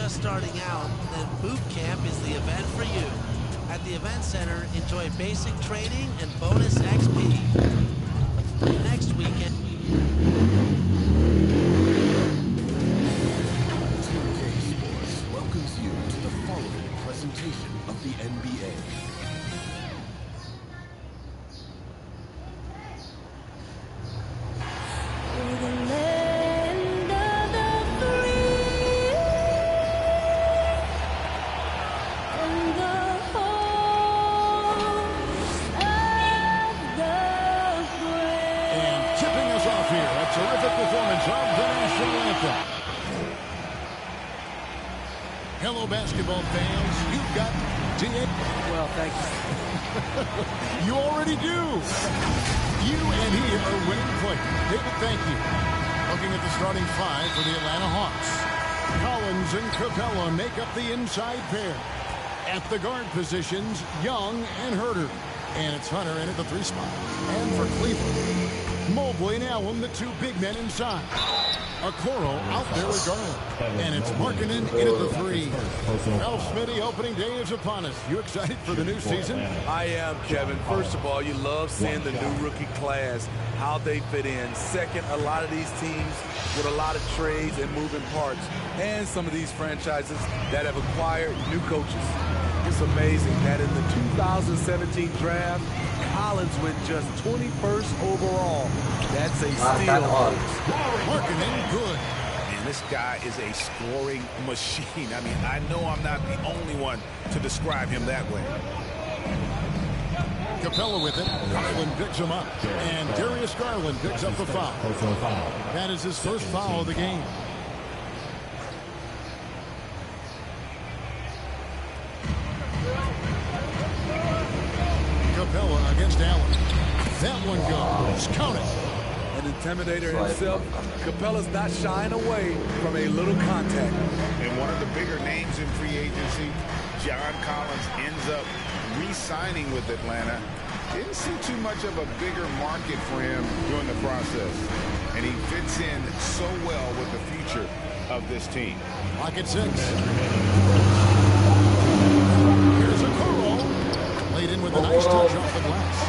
just starting out, then boot camp is the event for you. At the event center, enjoy basic training and bonus XP. Next weekend. 2K Sports welcomes you to the following presentation of the NBA. Terrific performance of the national anthem. Hello, basketball fans. You've got DA. Well, thank you. You already do. You and he are winning players. David, thank you. Looking at the starting five for the Atlanta Hawks. Collins and Capella make up the inside pair. At the guard positions, Young and Herter. And it's Hunter in at the 3 spot. And for Cleveland, Mobley and Allen, the 2 big men inside. Okoro out there with Garland. And it's Markkanen in at the 3. Ralph Smitty, opening day is upon us. You excited for the new season? I am, Kevin. First of all, you love seeing the new rookie class, how they fit in. Second, a lot of these teams with a lot of trades and moving parts. And some of these franchises that have acquired new coaches. It's amazing that in the 2017 draft, Collins went just 21st overall. That's a steal. Markkanen, good. And this guy is a scoring machine. I mean, I know I'm not the only one to describe him that way. Capella with it. Garland picks him up. And Darius Garland picks up the foul. That is his first foul of the game. Capella against Allen. That one goes. Count it. An intimidator himself, Capella's not shying away from a little contact. And one of the bigger names in free agency, John Collins, ends up re-signing with Atlanta. Didn't see too much of a bigger market for him during the process. And he fits in so well with the future of this team. Lock at 6. Here's a Okoro. Laid in with a nice touch off the glass.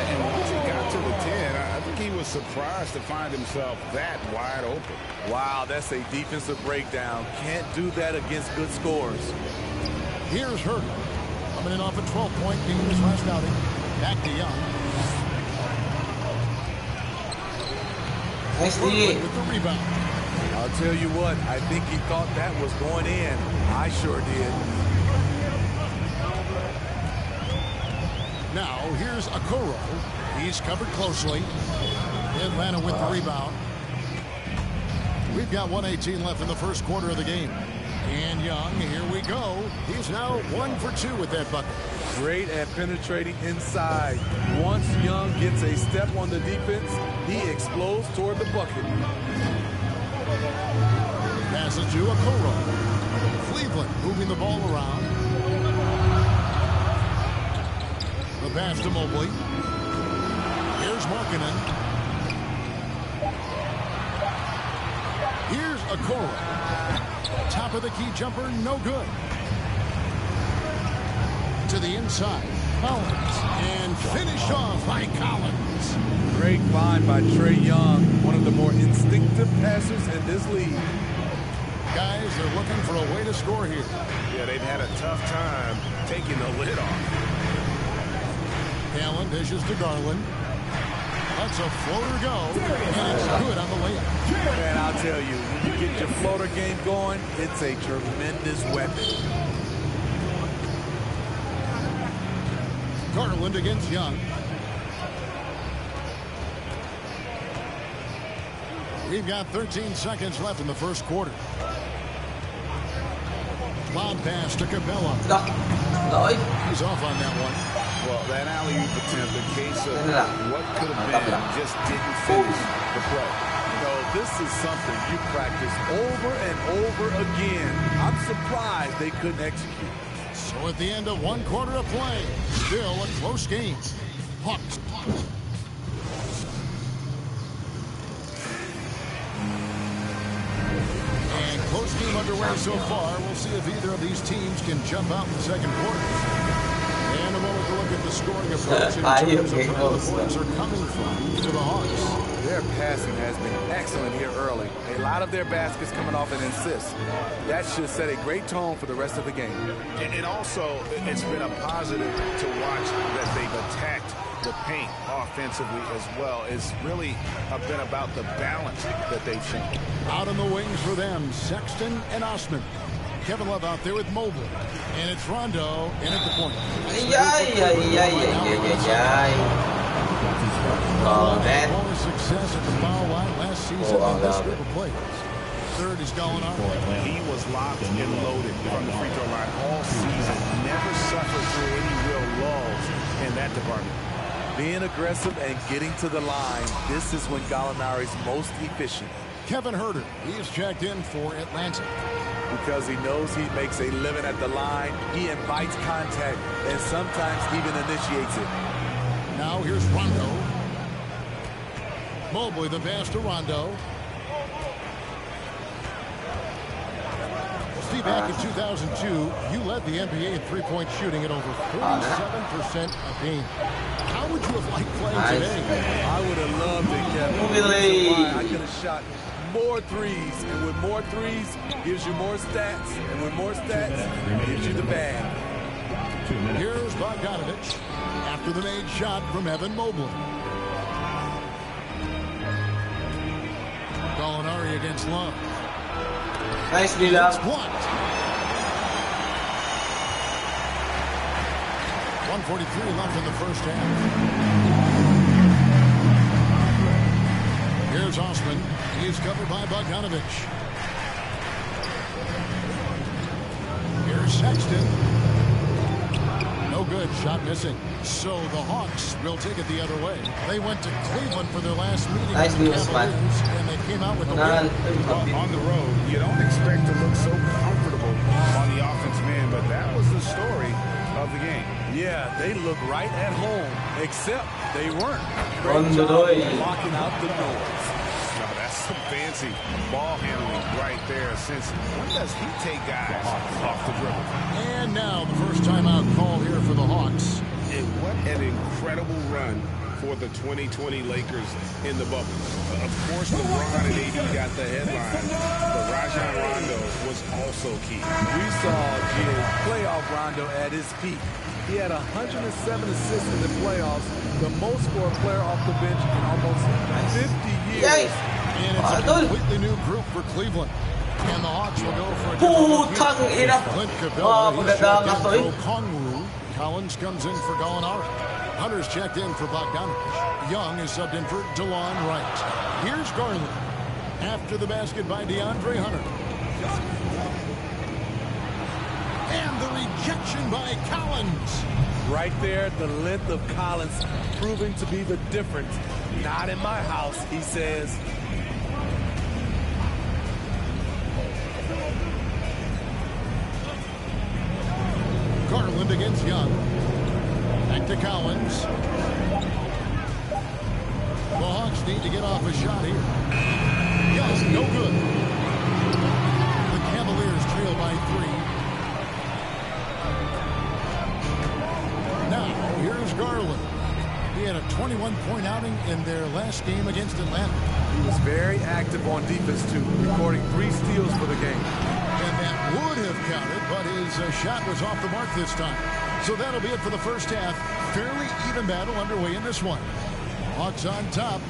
And once he got to the 10, I think he was surprised to find himself that wide open. Wow, that's a defensive breakdown. Can't do that against good scores. Here's Herter. Coming in off a 12-point game this last outing. Back to Young. Nice with the rebound. I'll tell you what, I think he thought that was going in. I sure did. Now, here's Okoro. He's covered closely. Atlanta with the rebound. We've got 1:18 left in the first quarter of the game. And Young, here we go. He's now 1 for 2 with that bucket. Great at penetrating inside. Once Young gets a step on the defense, he explodes toward the bucket. Passes to Okoro. Cleveland moving the ball around. The pass to Mobley. Here's Markkanen. Here's Okoro. Top of the key jumper, no good. To the inside. Collins. And finished off by Collins. Great find by Trae Young, one of the more instinctive passers in this league. Guys, they're looking for a way to score here. Yeah, they've had a tough time taking the lid off. Allen dishes to Garland. Lets a floater go. And it's good on the layup. Man, I'll tell you, when you get your floater game going, it's a tremendous weapon. Garland against Young. We've got 13 seconds left in the first quarter. Lob pass to Capella. He's off on that one. Well, that alley-oop attempt, a case of what could have been, just didn't finish the play. You know, this is something you practice over and over again. I'm surprised they couldn't execute. So at the end of 1 quarter of play, still a close game. Hawks. And close This game underway so far. We'll see if either of these teams can jump out in the second quarter. And a moment to look at the scoring approach in terms of where the points are coming from for the Hawks. Their passing has been excellent here early. A lot of their baskets coming off an assist. That should set a great tone for the rest of the game. And also, it's been a positive to watch that they've attacked the paint offensively as well. It's really been about the balance that they've shown. Out on the wings for them, Sexton and Osman. Kevin Love out there with Mobley. And it's Rondo in at the point. More success at the foul line last season in this group of players. Third is Gallinari. He was locked and loaded from the free throw line all season. Never suffered through any real lulls in that department. Being aggressive and getting to the line, this is when Gallinari's most efficient. Kevin Huerter, he is checked in for Atlanta. Because he knows he makes a living at the line, he invites contact and sometimes even initiates it. Now here's Rondo. Mobley the pass to Rondo. Steve, back in 2002, you led the NBA in three-point shooting at over 47% a game. How would you have liked playing today? I would have loved it, Kevin. I could have shot more threes, and with more threes gives you more stats, and with more stats gives you the bag. Here's Bogdanovich after the made shot from Evan Mobley. Gallinari against Love. Nicely done. It's blocked. 1:43 left in the first half. Here's Osman. He is covered by Bogdanovich. Here's Sexton. No good. Shot missing. So the Hawks will take it the other way. They went to Cleveland for their last meeting with the Cavaliers, and they came out with a win. On the road, you don't expect to look so comfortable on the offensive end, but that was the story of the game. Yeah, they look right at home, except they weren't. Great job blocking out the noise. No, that's some fancy ball handling right there. Since when does he take guys off the dribble? And now the first timeout call here for the Hawks. And what an incredible run for the 2020 Lakers in the bubble. Of course, LeBron and AD got the headline, but Rajon Rondo was also key. We saw playoff Rondo at his peak. He had 107 assists in the playoffs, the most for a player off the bench in almost 50 years. And it's a completely new group for Cleveland. And the Hawks will go for a different Clint Capella, he's checked in for Kongwu. Collins comes in for Gallinari. Hunter's checked in for Bogdanovich. Young is subbed in for DeLon Wright. Here's Garland. After the basket by DeAndre Hunter. And the rejection by Collins. Right there, the length of Collins proving to be the difference. Not in my house, he says. Garland against Young. Back to Collins. The Hawks need to get off a shot here. Young, no good. The Cavaliers trail by 3. Now, here's Garland. He had a 21-point outing in their last game against Atlanta. He was very active on defense, too, recording 3 steals for the game. And that would have counted, but his shot was off the mark this time. So that'll be it for the first half. Fairly even battle underway in this one. Hawks on top.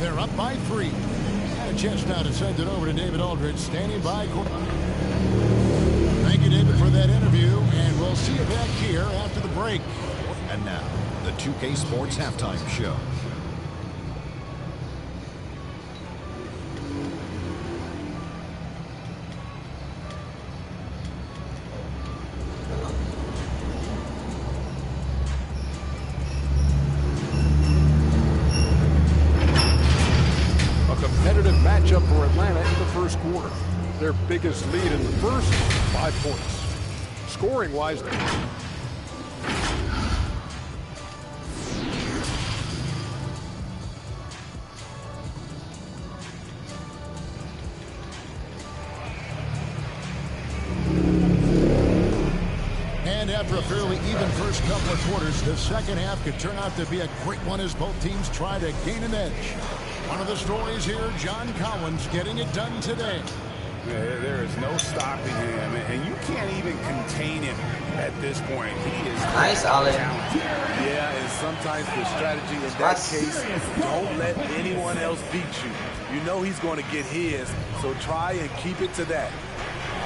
They're up by 3. And a chance now to send it over to David Aldridge, standing by. Thank you, David, for that interview, and we'll see you back here after the break. And now, the 2K Sports Halftime Show. Matchup for Atlanta in the first quarter. Their biggest lead in the first, 5 points. Scoring-wise, And after a fairly even first couple of quarters, the second half could turn out to be a great one as both teams try to gain an edge. One of the stories here, John Collins getting it done today. There is no stopping him, and you can't even contain him at this point. He is Nice, Allen. talented. Yeah, and sometimes the strategy in that case, don't let anyone else beat you. You know he's going to get his, so try and keep it to that.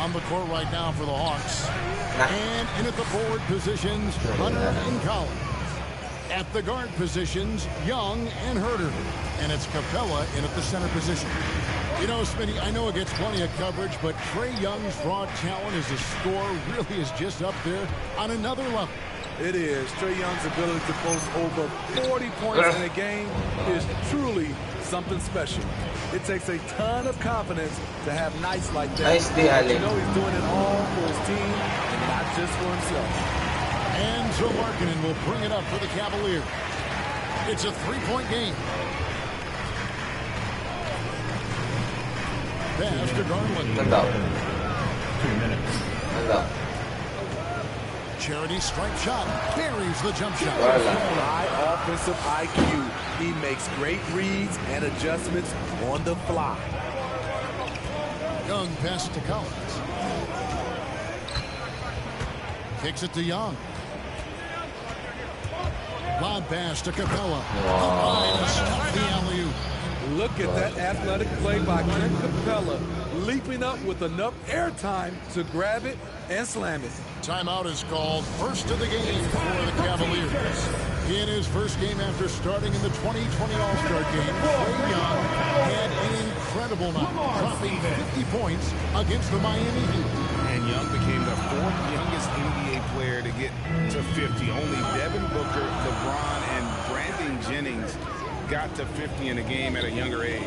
On the court right now for the Hawks. And in at the forward positions, Hunter and Collins. At the guard positions, Young and Herter. And it's Capella in at the center position. You know, Smitty, I know it gets plenty of coverage, but Trae Young's raw talent as a scorer really is just up there on another level. It is. Trae Young's ability to post over 40 points in a game is truly something special. It takes a ton of confidence to have nights like that. Nice day, But you Ali. know he's doing it all for his team and not just for himself. And so Markkanen will bring it up for the Cavaliers. It's a three-point game. Pass to Garland. Ganda. 2 minutes. Ganda. Charity stripe shot. Buries the jump shot. Wala. High offensive IQ. He makes great reads and adjustments on the fly. Young pass to Collins. Kicks it to Young. Lob pass to Capella. Stop the alley-oop. Look at that athletic play by Clint Capella, leaping up with enough airtime to grab it and slam it. Timeout is called. First of the game for the Cavaliers. In his first game after starting in the 2020 All-Star game, Trae Young had an incredible night, dropping 50 points against the Miami Heat. And Young became the fourth youngest NBA player to get to 50. Only Devin Booker, LeBron, and Brandon Jennings got to 50 in a game at a younger age.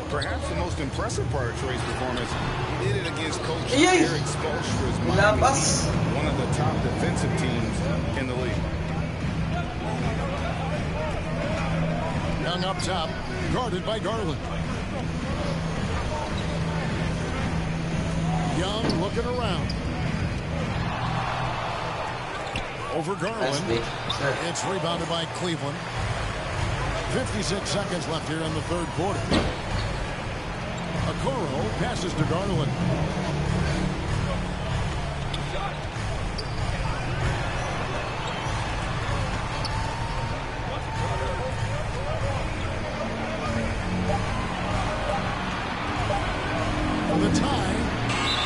Perhaps the most impressive part of Trae's performance, he did it against Coach Eric Spoelstra's Miami Heat, one of the top defensive teams in the league. Young up top, guarded by Garland. Young looking around. Over Garland. It's rebounded by Cleveland. 56 seconds left here in the third quarter. Okoro passes to Garland. The tie,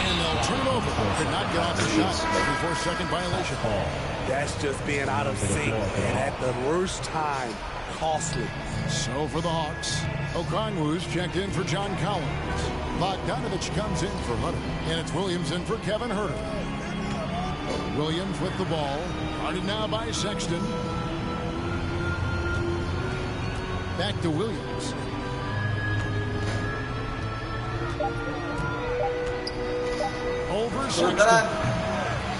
and they'll turn it over. Could not get off the shot before second violation. That's just being out of sync and at the worst time. Costly. So for the Hawks, Okongwu's checked in for John Collins. Bogdanovich comes in for Hunter, and it's Williams in for Kevin Herter. Williams with the ball, guarded now by Sexton. Back to Williams. Over Sexton.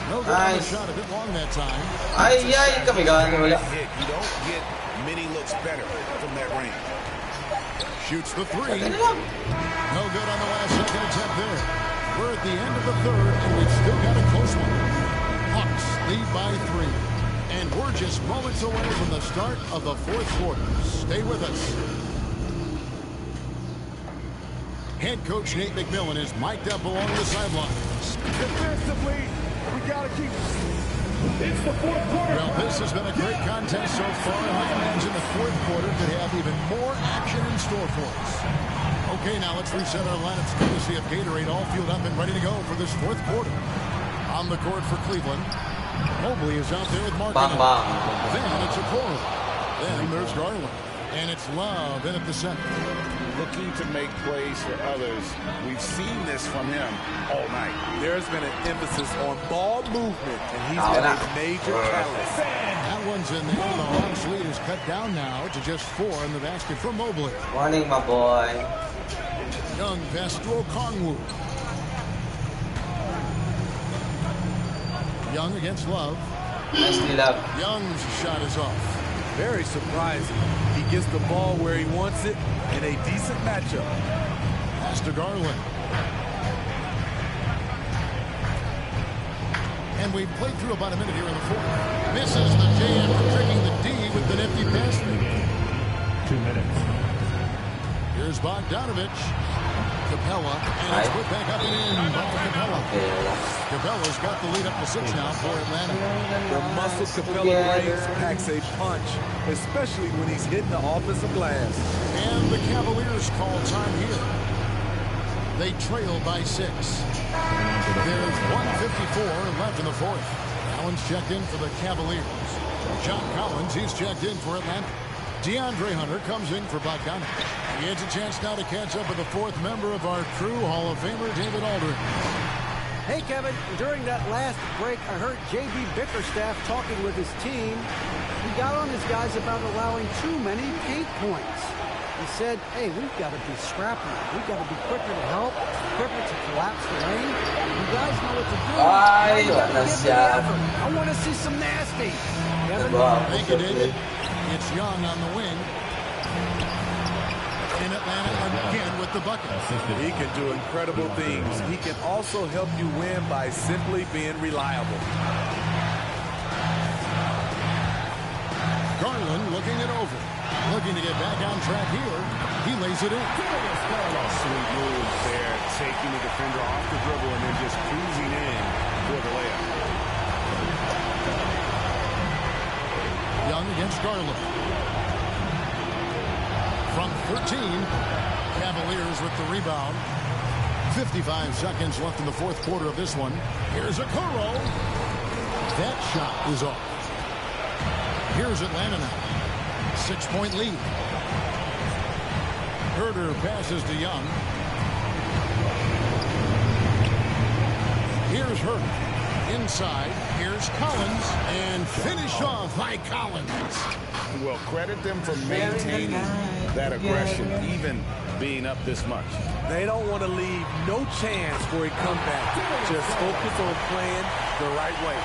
No good on the shot, a bit long that time. Ay, kami gano'n wala. You don't get many looks better from that range. Shoots the three. Ganun lang. No good on the last second attempt there. We're at the end of the third, and we've still got a close one. Hawks lead by 3. And we're just moments away from the start of the fourth quarter. Stay with us. Head coach Nate McMillan is mic'd up along the sidelines. Defensively, we got to keep... It's the fourth quarter. Well, this has been a great contest so far, and I imagine the fourth quarter could have even more action in store for us. Okay, now let's reset our lineups courtesy of Gatorade, all fueled up and ready to go for this fourth quarter. On the court for Cleveland, Mobley is out there with Markkanen. Then it's Okoro. Then there's Garland. And it's Love in at the center. Looking to make plays for others. We've seen this from him all night. There's been an emphasis on ball movement, and he's been a major catalyst. That one's in there. The Hawks lead is cut down now to just 4 in the basket for Mobley. Morning, my boy. Young pass to Okongwu. Young against Love. Nicely, Love. Young's shot is off. Very surprising. He gets the ball where he wants it in a decent matchup. Pass to Garland. And we've played through about a minute here in the fourth. Misses the J after tricking the D with the nifty pass. 2 minutes. Here's Bogdanovich. Capella, and it's put back up and in by Capella. Capella's got the lead up to 6 now for Atlanta. The muscle Capella brings packs a punch, especially when he's hitting the offensive glass. And the Cavaliers call time here. They trail by 6. There's 1:54 left in the fourth. Allen's checked in for the Cavaliers. John Collins, he's checked in for Atlanta. DeAndre Hunter comes in for Bogdanovich. He has a chance now to catch up with the fourth member of our crew, Hall of Famer David Aldridge. Hey, Kevin, during that last break, I heard J.B. Bickerstaff talking with his team. He got on his guys about allowing too many paint points. He said, hey, we've got to be scrappy. We've got to be quicker to help, quicker to collapse the lane. You guys know what to do. Ay, You gotta wala give siya. the effort. I want to see some nasty. Kevin? Thank you, David. It's Young on the wing. In Atlanta again with the bucket. He can do incredible things. He can also help you win by simply being reliable. Garland looking it over. Looking to get back on track here. He lays it in. Sweet moves there, taking the defender off the dribble and then just cruising in for the layup. Young against Garland. From 13, Cavaliers with the rebound. 55 seconds left in the fourth quarter of this one. Here's Okoro. That shot is off. Here's Atlanta now. 6-point lead. Herder passes to Young. Here's Herder. Inside. Here's Collins. And finished off by Collins. Well, credit them for maintaining that aggression, even being up this much. They don't want to leave no chance for a comeback. Just focus on playing the right way.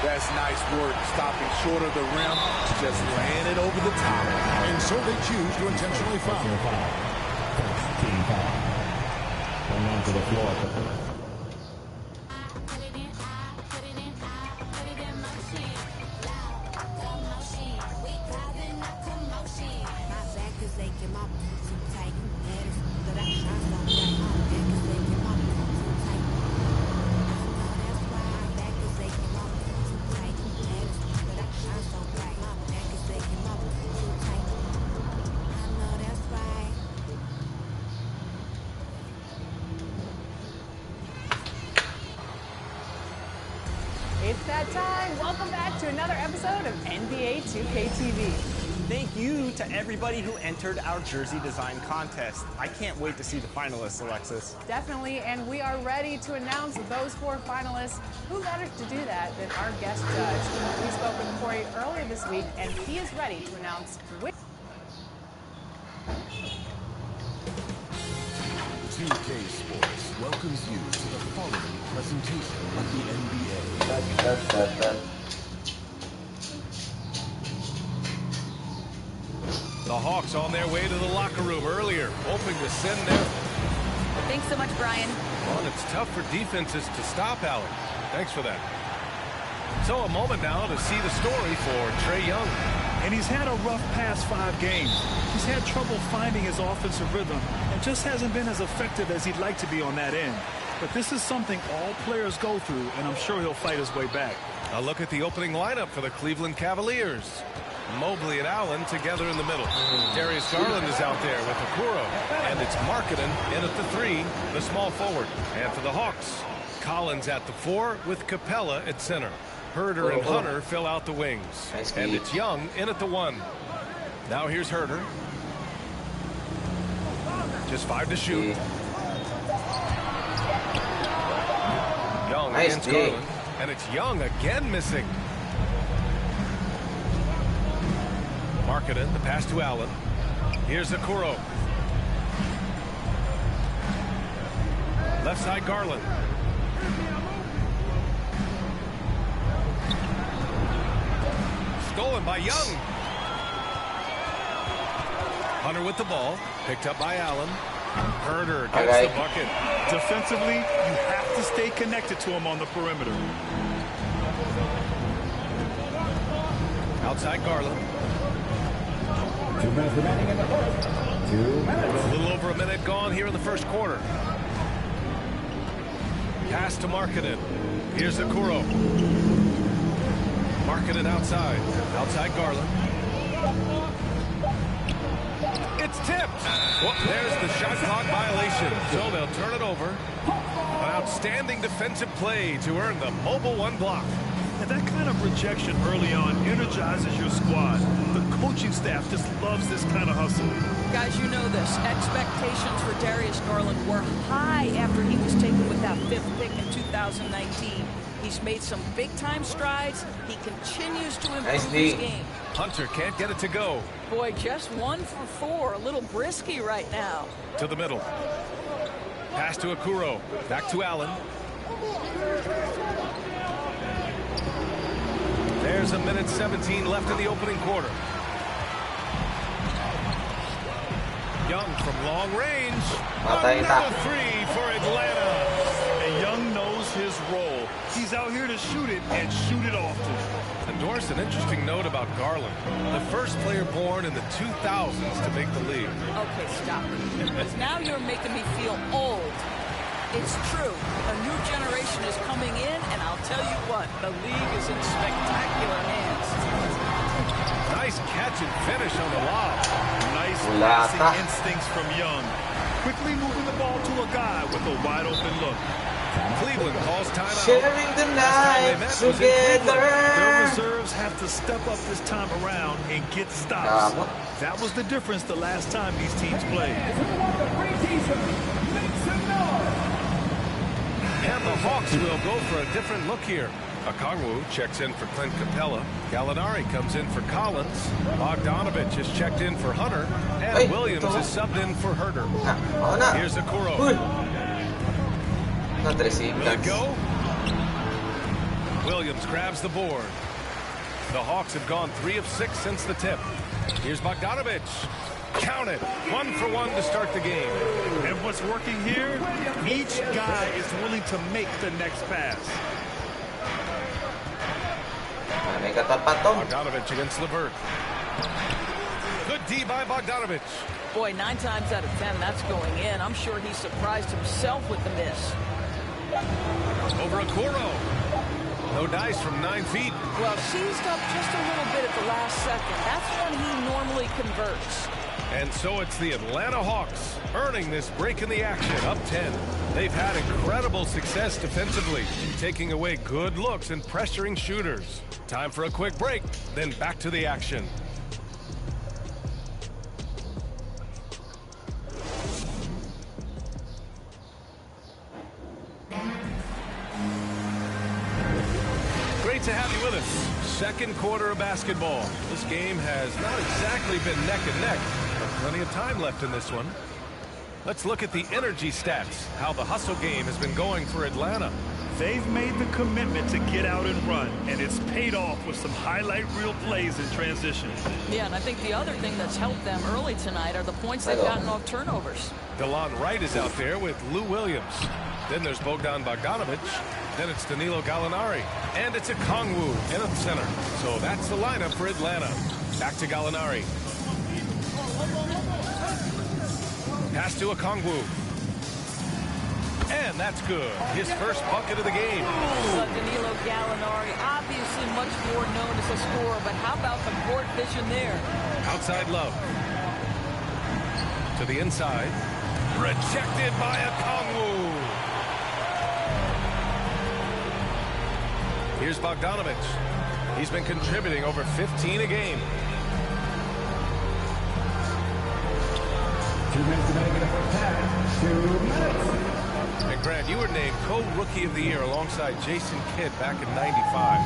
That's nice work, stopping short of the rim, just laying it over the top. And so they choose to intentionally foul. Team foul. Going on to the floor. It's that time. Welcome back to another episode of NBA2K22. Thank you to everybody who entered our jersey design contest. I can't wait to see the finalists, Alexis. Definitely, and we are ready to announce those 4 finalists. Who better to do that than our guest judge? We spoke with Corey earlier this week, and he is ready to announce which... 2K Sports welcomes you to the following presentation of the NBA. The Hawks on their way to the locker room earlier, hoping to send their... Thanks so much, Brian. Well, it's tough for defenses to stop Allen. Thanks for that. So a moment now to see the story for Trae Young. And he's had a rough past 5 games. He's had trouble finding his offensive rhythm and just hasn't been as effective as he'd like to be on that end. But this is something all players go through, and I'm sure he'll fight his way back. A look at the opening lineup for the Cleveland Cavaliers. Mobley and Allen together in the middle. Darius Garland is out there with Okoro. And it's Markkanen in at the 3, the small forward. And for the Hawks, Collins at the 4 with Capella at center. Herder and Hunter fill out the wings. And it's Young in at the 1. Now here's Herder. Just 5 to shoot. Young against Garland. And it's Young again missing. Markkanen, the pass to Allen. Here's Okoro. Left side Garland. Stolen by Young. Hunter with the ball. Picked up by Allen. Herder gets the bucket. Defensively, you have to stay connected to him on the perimeter. Outside Garland. 2 minutes remaining in the first. 2 minutes. A little over a minute gone here in the first quarter. Pass to Markkanen. Here's Akuro. Markkanen outside. Outside Garland. It's tipped. Well, there's the shot clock violation. So they'll turn it over. An outstanding defensive play to earn the mobile 1 block. And that kind of rejection early on energizes your squad. The coaching staff just loves this kind of hustle. Guys, you know this. Expectations for Darius Garland were high after he was taken with that 5th pick in 2019. He's made some big-time strides. He continues to improve his game. Hunter can't get it to go. Boy, just 1 for 4. A little brisky right now. To the middle. Pass to Akuro. Back to Allen. There's a minute 17 left in the opening quarter. Young from long range. Another 3 for Atlanta. And Young knows his role. He's out here to shoot it and shoot it often. Endorse an interesting note about Garland. The first player born in the 2000s to make the league. Okay, stop it. Because now you're making me feel old. It's true. A new generation is coming in, and I'll tell you what, the league is in spectacular hands. Nice catch and finish on the lob. Nice passing instincts from Young. Quickly moving the ball to a guy with a wide open look. Cleveland calls timeout. Sharing the night together. Their reserves have to step up this time around and get stops. That was the difference the last time these teams played. And the Hawks will go for a different look here. Okongwu checks in for Clint Capella. Gallinari comes in for Collins. Bogdanovich is checked in for Hunter. And Williams is subbed in for Herter. Here's Akuro. Not received. Will it go? Williams grabs the board. The Hawks have gone 3 of 6 since the tip. Here's Bogdanovich. Count it. 1 for 1 to start the game. And what's working here? Each guy is willing to make the next pass. Bogdanovich against LeVert. Good D by Bogdanovich. Boy, 9 times out of 10, that's going in. I'm sure he surprised himself with the miss. Over Akuro. No dice from 9 feet. Well, seized up just a little bit at the last second. That's when he normally converts. And so it's the Atlanta Hawks earning this break in the action, up 10. They've had incredible success defensively, taking away good looks and pressuring shooters. Time for a quick break, then back to the action. Great to have you with us. Second quarter of basketball. This game has not exactly been neck and neck, but plenty of time left in this one. Let's look at the energy stats, how the hustle game has been going for Atlanta. They've made the commitment to get out and run, and it's paid off with some highlight reel plays in transition. Yeah, and I think the other thing that's helped them early tonight are the points they've gotten off turnovers. DeLon Wright is out there with Lou Williams. Then there's Bogdan Bogdanovich. Then it's Danilo Gallinari. And it's Okongwu in at the center. So that's the lineup for Atlanta. Back to Gallinari. Pass to Okongwu. And that's good. His first bucket of the game. Danilo Gallinari, obviously much more known as a scorer, but how about the court vision there? Outside Love. To the inside. Rejected by Okongwu. Here's Bogdanovich. He's been contributing over 15 a game. 2 minutes remaining in the first half. 2 minutes. And Grant, you were named co-rookie of the year alongside Jason Kidd back in '95.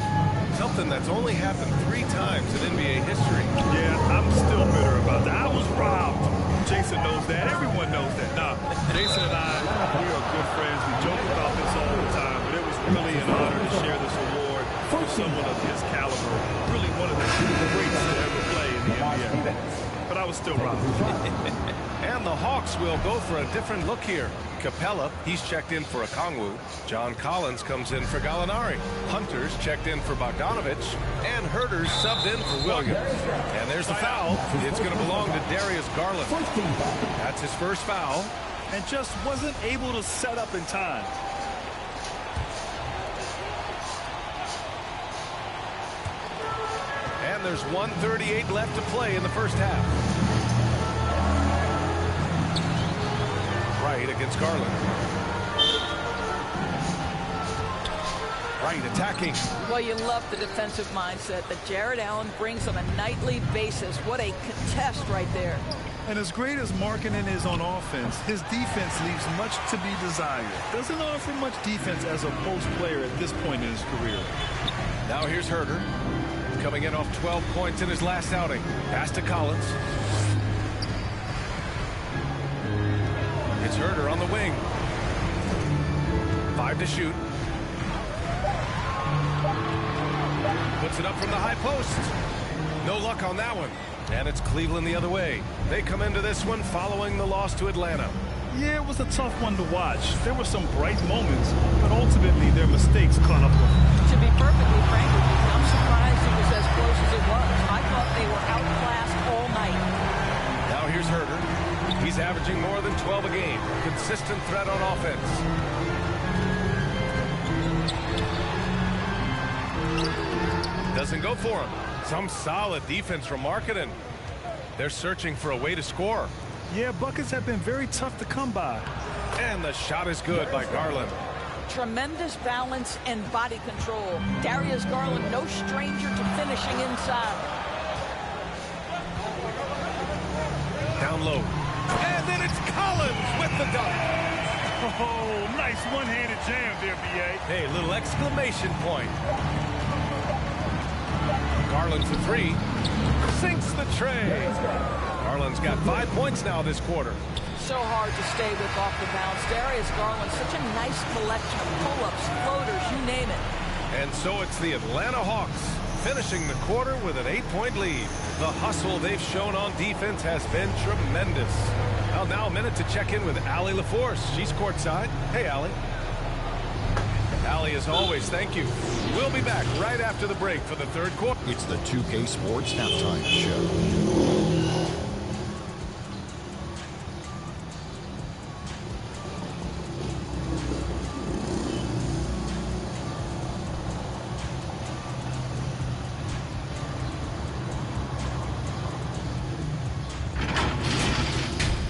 Something that's only happened 3 times in NBA history. Yeah, I'm still bitter about that. I was robbed. Jason knows that. Everyone knows that. Nah, Jason and I, we are good friends. We joke about this all the time, but it was really an honor to share this award with someone of his caliber. Really one of the greats to ever play in the NBA. but I was still wrong. And the Hawks will go for a different look here. Capella, he's checked in for Okongwu. John Collins comes in for Gallinari. Hunter's checked in for Bogdanovich. And Herter's subbed in for Williams. And there's the foul. It's going to belong to Darius Garland. That's his first foul. And just wasn't able to set up in time. And there's 1:38 left to play in the first half. Wright against Garland. Wright attacking. Well, you love the defensive mindset that Jared Allen brings on a nightly basis. What a contest right there. And as great as Markkanen is on offense, his defense leaves much to be desired. Doesn't offer much defense as a post player at this point in his career. Now here's Herter, coming in off 12 points in his last outing. Pass to Collins. It's Herter on the wing. 5 to shoot. Puts it up from the high post. No luck on that one. And it's Cleveland the other way. They come into this one following the loss to Atlanta. Yeah, it was a tough one to watch. There were some bright moments, but ultimately their mistakes caught up with them. To be perfectly frank with you, I'm surprised it was as close as it was. I thought they were outclassed all night. Now here's Herter. He's averaging more than 12 a game. Consistent threat on offense. Doesn't go for him. Some solid defense from Markkanen. They're searching for a way to score. Yeah, buckets have been very tough to come by. And the shot is good by Garland. Tremendous balance and body control. Darius Garland, no stranger to finishing inside. Down low. And then it's Collins with the dunk. Oh, nice one-handed jam there, B.A. Hey, little exclamation point. Garland for 3. Sinks the tray. Garland's got 5 points now this quarter. So hard to stay with off the bounce. Darius Garland, such a nice collection of pull-ups, floaters, you name it. And so it's the Atlanta Hawks finishing the quarter with an 8-point lead. The hustle they've shown on defense has been tremendous. Well, now a minute to check in with Allie LaForce. She's courtside. Hey, Allie. Allie, as always, thank you. We'll be back right after the break for the third quarter. It's the 2K Sports Halftime Show.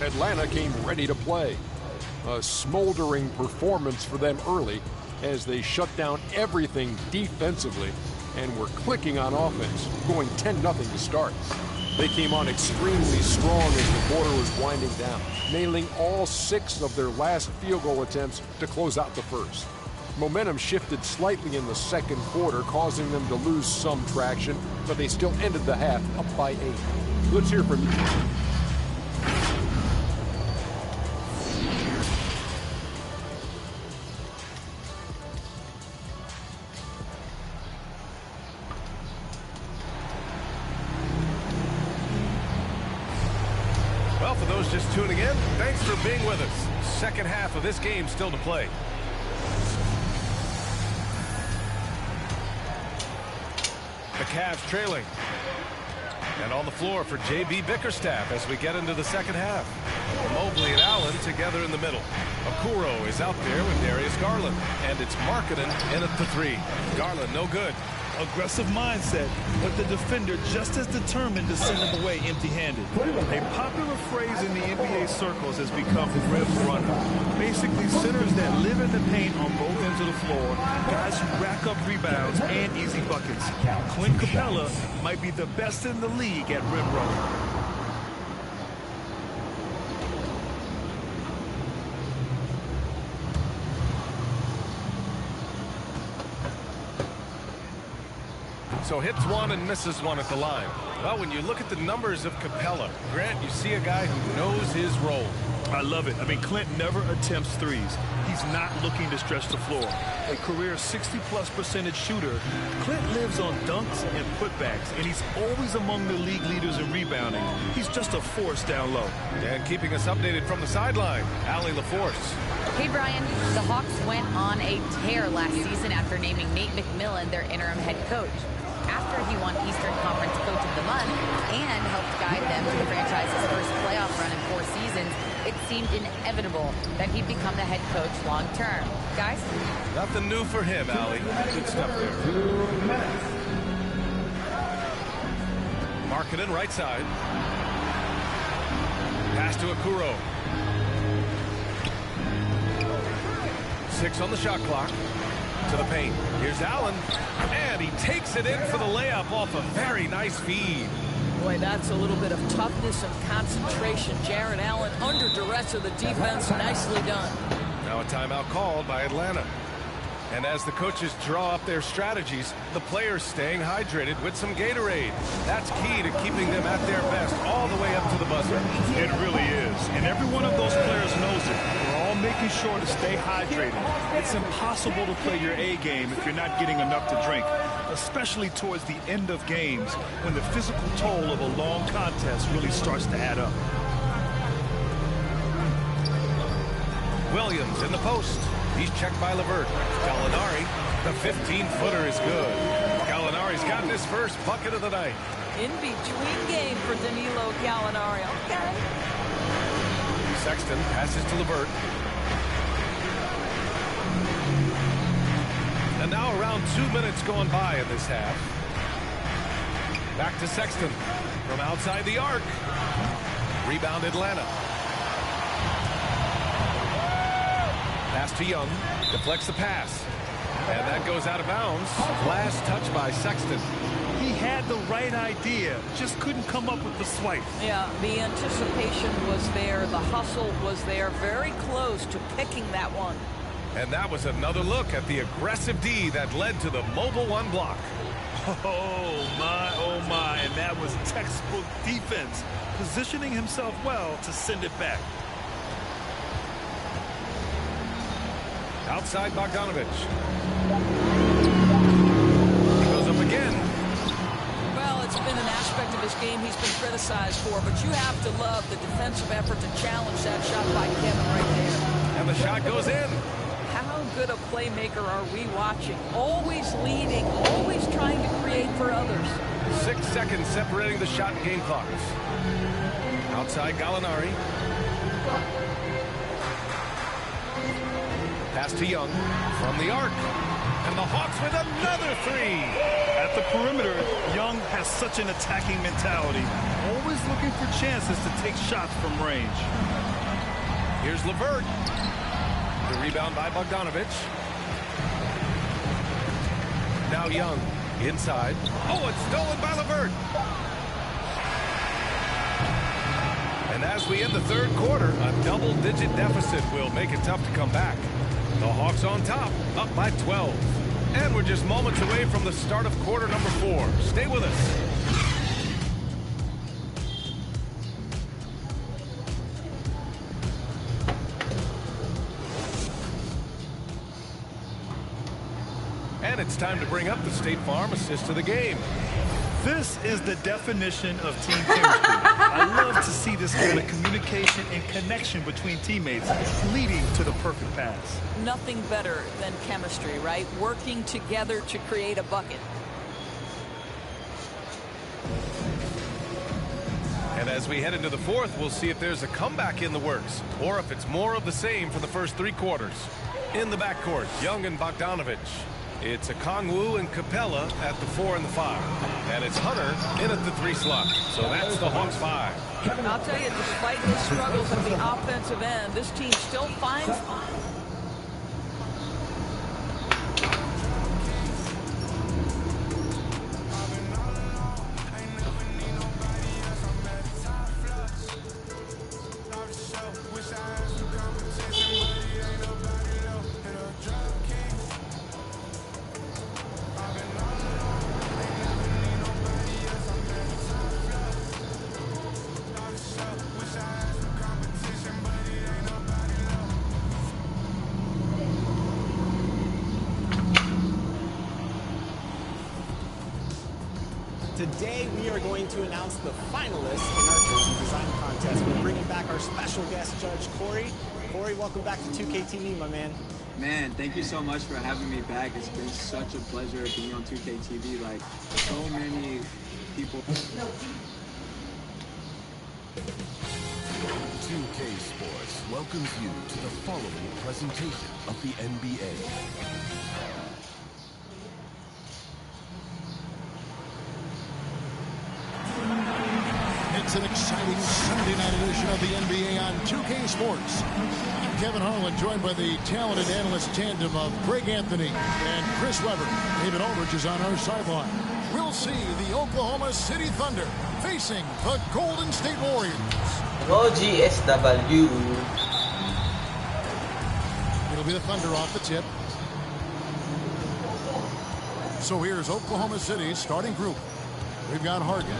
Atlanta came ready to play. A smoldering performance for them early as they shut down everything defensively and were clicking on offense, going 10-0 to start. They came on extremely strong as the quarter was winding down, nailing all 6 of their last field goal attempts to close out the first. Momentum shifted slightly in the second quarter, causing them to lose some traction, but they still ended the half up by 8. Let's hear from you. Well, for those just tuning in, thanks for being with us. Second half of this game still to play. The Cavs trailing. And on the floor for J.B. Bickerstaff as we get into the second half. Mobley and Allen together in the middle. Okoro is out there with Darius Garland. And it's Markkanen in at the 3. Garland, no good. Aggressive mindset, but the defender just as determined to send him away empty-handed. A popular phrase in the NBA circles has become rim runner. Basically, centers that live in the paint on both ends of the floor, guys who rack up rebounds and easy buckets. Clint Capella might be the best in the league at rim running. So hits one and misses one at the line. Well, when you look at the numbers of Capella, Grant, you see a guy who knows his role. I love it. I mean, Clint never attempts threes. He's not looking to stretch the floor. A career 60+% shooter, Clint lives on dunks and putbacks, and he's always among the league leaders in rebounding. He's just a force down low. And keeping us updated from the sideline, Allie LaForce. Hey, Brian. The Hawks went on a tear last season after naming Nate McMillan their interim head coach. After he won Eastern Conference Coach of the Month and helped guide them to the franchise's first playoff run in 4 seasons, it seemed inevitable that he'd become the head coach long term. Guys? Nothing new for him, Allie. Good stuff there. 2 minutes. Markkanen right side. Pass to Okoro. 6 on the shot clock. To the paint. Here's Allen. And he takes it in for the layup off a very nice feed. Boy, that's a little bit of toughness and concentration. Jared Allen under duress of the defense. Nicely done. Now a timeout called by Atlanta. And as the coaches draw up their strategies, the players staying hydrated with some Gatorade. That's key to keeping them at their best all the way up to the buzzer. It really is. And every one of those players knows it. We're all making sure to stay hydrated. It's impossible to play your A game if you're not getting enough to drink, especially towards the end of games when the physical toll of a long contest really starts to add up. Williams in the post. He's checked by LeVert. Gallinari, the 15-footer is good. Gallinari's gotten his first bucket of the night. In between game for Danilo Gallinari. Okay. Sexton passes to LeVert. And now around 2 minutes gone by in this half. Back to Sexton from outside the arc. Rebound Atlanta. Pass to Young. Deflects the pass. And that goes out of bounds. Last touch by Sexton. He had the right idea, just couldn't come up with the swipe. Yeah, the anticipation was there. The hustle was there. Very close to picking that one. And that was another look at the aggressive D that led to the mobile 1 block. Oh my, and that was textbook defense, positioning himself well to send it back. Outside Bogdanovich. He goes up again. Well, it's been an aspect of his game he's been criticized for, but you have to love the defensive effort to challenge that shot by Kevin right there. And the shot goes in. How good a playmaker are we watching? Always leading, always trying to create for others. 6 seconds separating the shot and game clocks. Outside Gallinari. Pass to Young from the arc. And the Hawks with another 3. At the perimeter, Young has such an attacking mentality, always looking for chances to take shots from range. Here's LeVert. The rebound by Bogdanovich. Now Young inside. Oh, it's stolen by LeVert. And as we end the 3rd quarter, a double-digit deficit will make it tough to come back. The Hawks on top, up by 12. And we're just moments away from the start of quarter number 4. Stay with us. And it's time to bring up the State Farm assist of the game. This is the definition of team chemistry. I love to see this kind of communication and connection between teammates leading to the perfect pass. Nothing better than chemistry, right? Working together to create a bucket. And as we head into the 4th, we'll see if there's a comeback in the works or if it's more of the same for the first 3 quarters. In the backcourt, Young and Bogdanovich. It's Okongwu and Capella at the 4 and the 5. And it's Hunter in at the 3 slot. So that's the Hawks 5. I'll tell you, despite his struggles at the offensive end, this team still finds... Today, we are going to announce the finalists in our jersey design contest. We're bringing back our special guest judge, Corey. Corey, welcome back to 2K TV, my man. Man, thank you so much for having me back. It's been such a pleasure being on 2K TV. Like, so many people. 2K Sports welcomes you to the following presentation of the NBA. It's an exciting Sunday night edition of the NBA on 2K Sports. I'm Kevin Harlan, joined by the talented analyst tandem of Greg Anthony and Chris Webber. David Aldridge is on our sideline. We'll see the Oklahoma City Thunder facing the Golden State Warriors. Go GSW. It'll be the Thunder off the tip. So here's Oklahoma City's starting group. We've got Harden.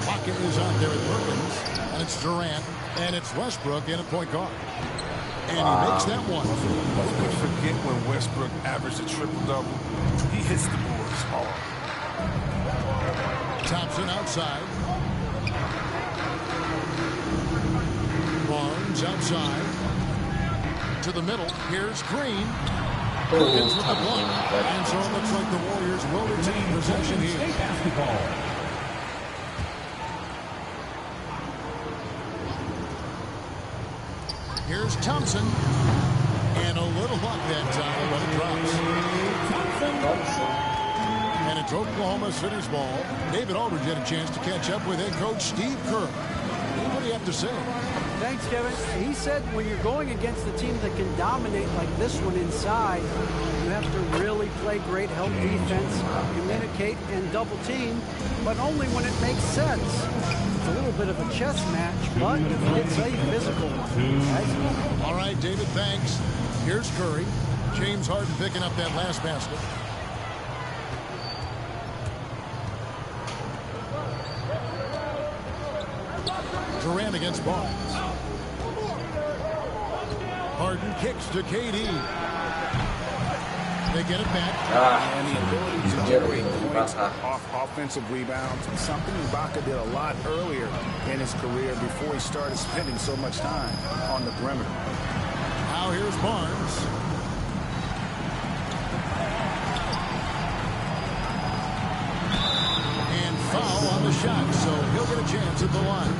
Pocket is out there at Perkins, and it's Durant, and it's Westbrook in at point guard. And he makes that one. Who could forget when Westbrook averaged a triple-double? He hits the boards hard. Thompson outside. Barnes outside. To the middle. Here's Green. Perkins with the block. And so it looks like the Warriors will retain possession here. Basketball. Here's Thompson. And a little luck that time, but it drops. And it's Oklahoma City's ball. David Aldridge had a chance to catch up with head coach Steve Kerr. What do you have to say? Thanks, Kevin. He said when you're going against a team that can dominate like this one inside, you have to really play great help defense, communicate, and double team, but only when it makes sense. It's a little bit of a chess match, but it's a physical one. All right, David, thanks. Here's Curry. James Harden picking up that last basket. Durant against Barnes. Harden kicks to KD. They get it back. And the ability to generate points off offensive rebounds, something Ibaka did a lot earlier in his career before he started spending so much time on the perimeter. Now here's Barnes. And foul on the shot, so he'll get a chance at the line.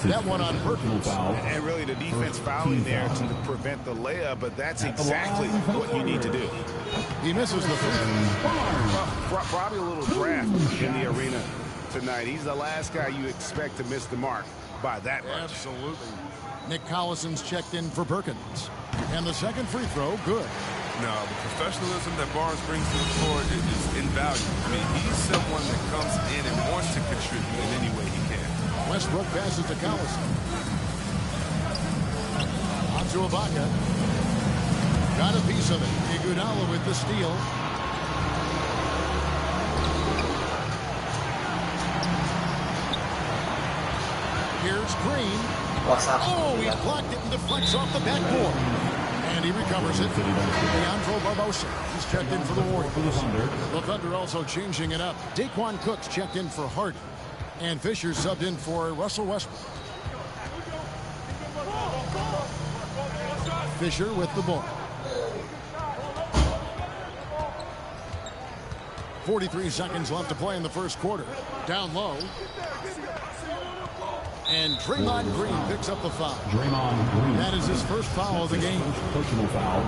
That one on Perkins. And really the defense fouling there to prevent the layup, but that's exactly what you need to do. He misses the free. Probably a little draft in the arena tonight. He's the last guy you expect to miss the mark by that much. Absolutely. Nick Collison's checked in for Perkins. And the second free throw, good. No, the professionalism that Barnes brings to the floor is invaluable. I mean, he's someone that comes in and wants to contribute in any way he can. Westbrook passes to Collison. On to Ibaka. Got a piece of it. Iguodala with the steal. Here's Green. Oh, he's blocked it and deflects off the backboard. And he recovers it. Leandro Barbosa. He's checked in for the Warriors. The Thunder also changing it up. Daquan Cook's checked in for Harden. And Fisher subbed in for Russell Westbrook. Fisher with the ball. 43 seconds left to play in the first quarter. Down low. And Draymond Green picks up the foul. Draymond Green. That is his first foul of the game. First personal foul.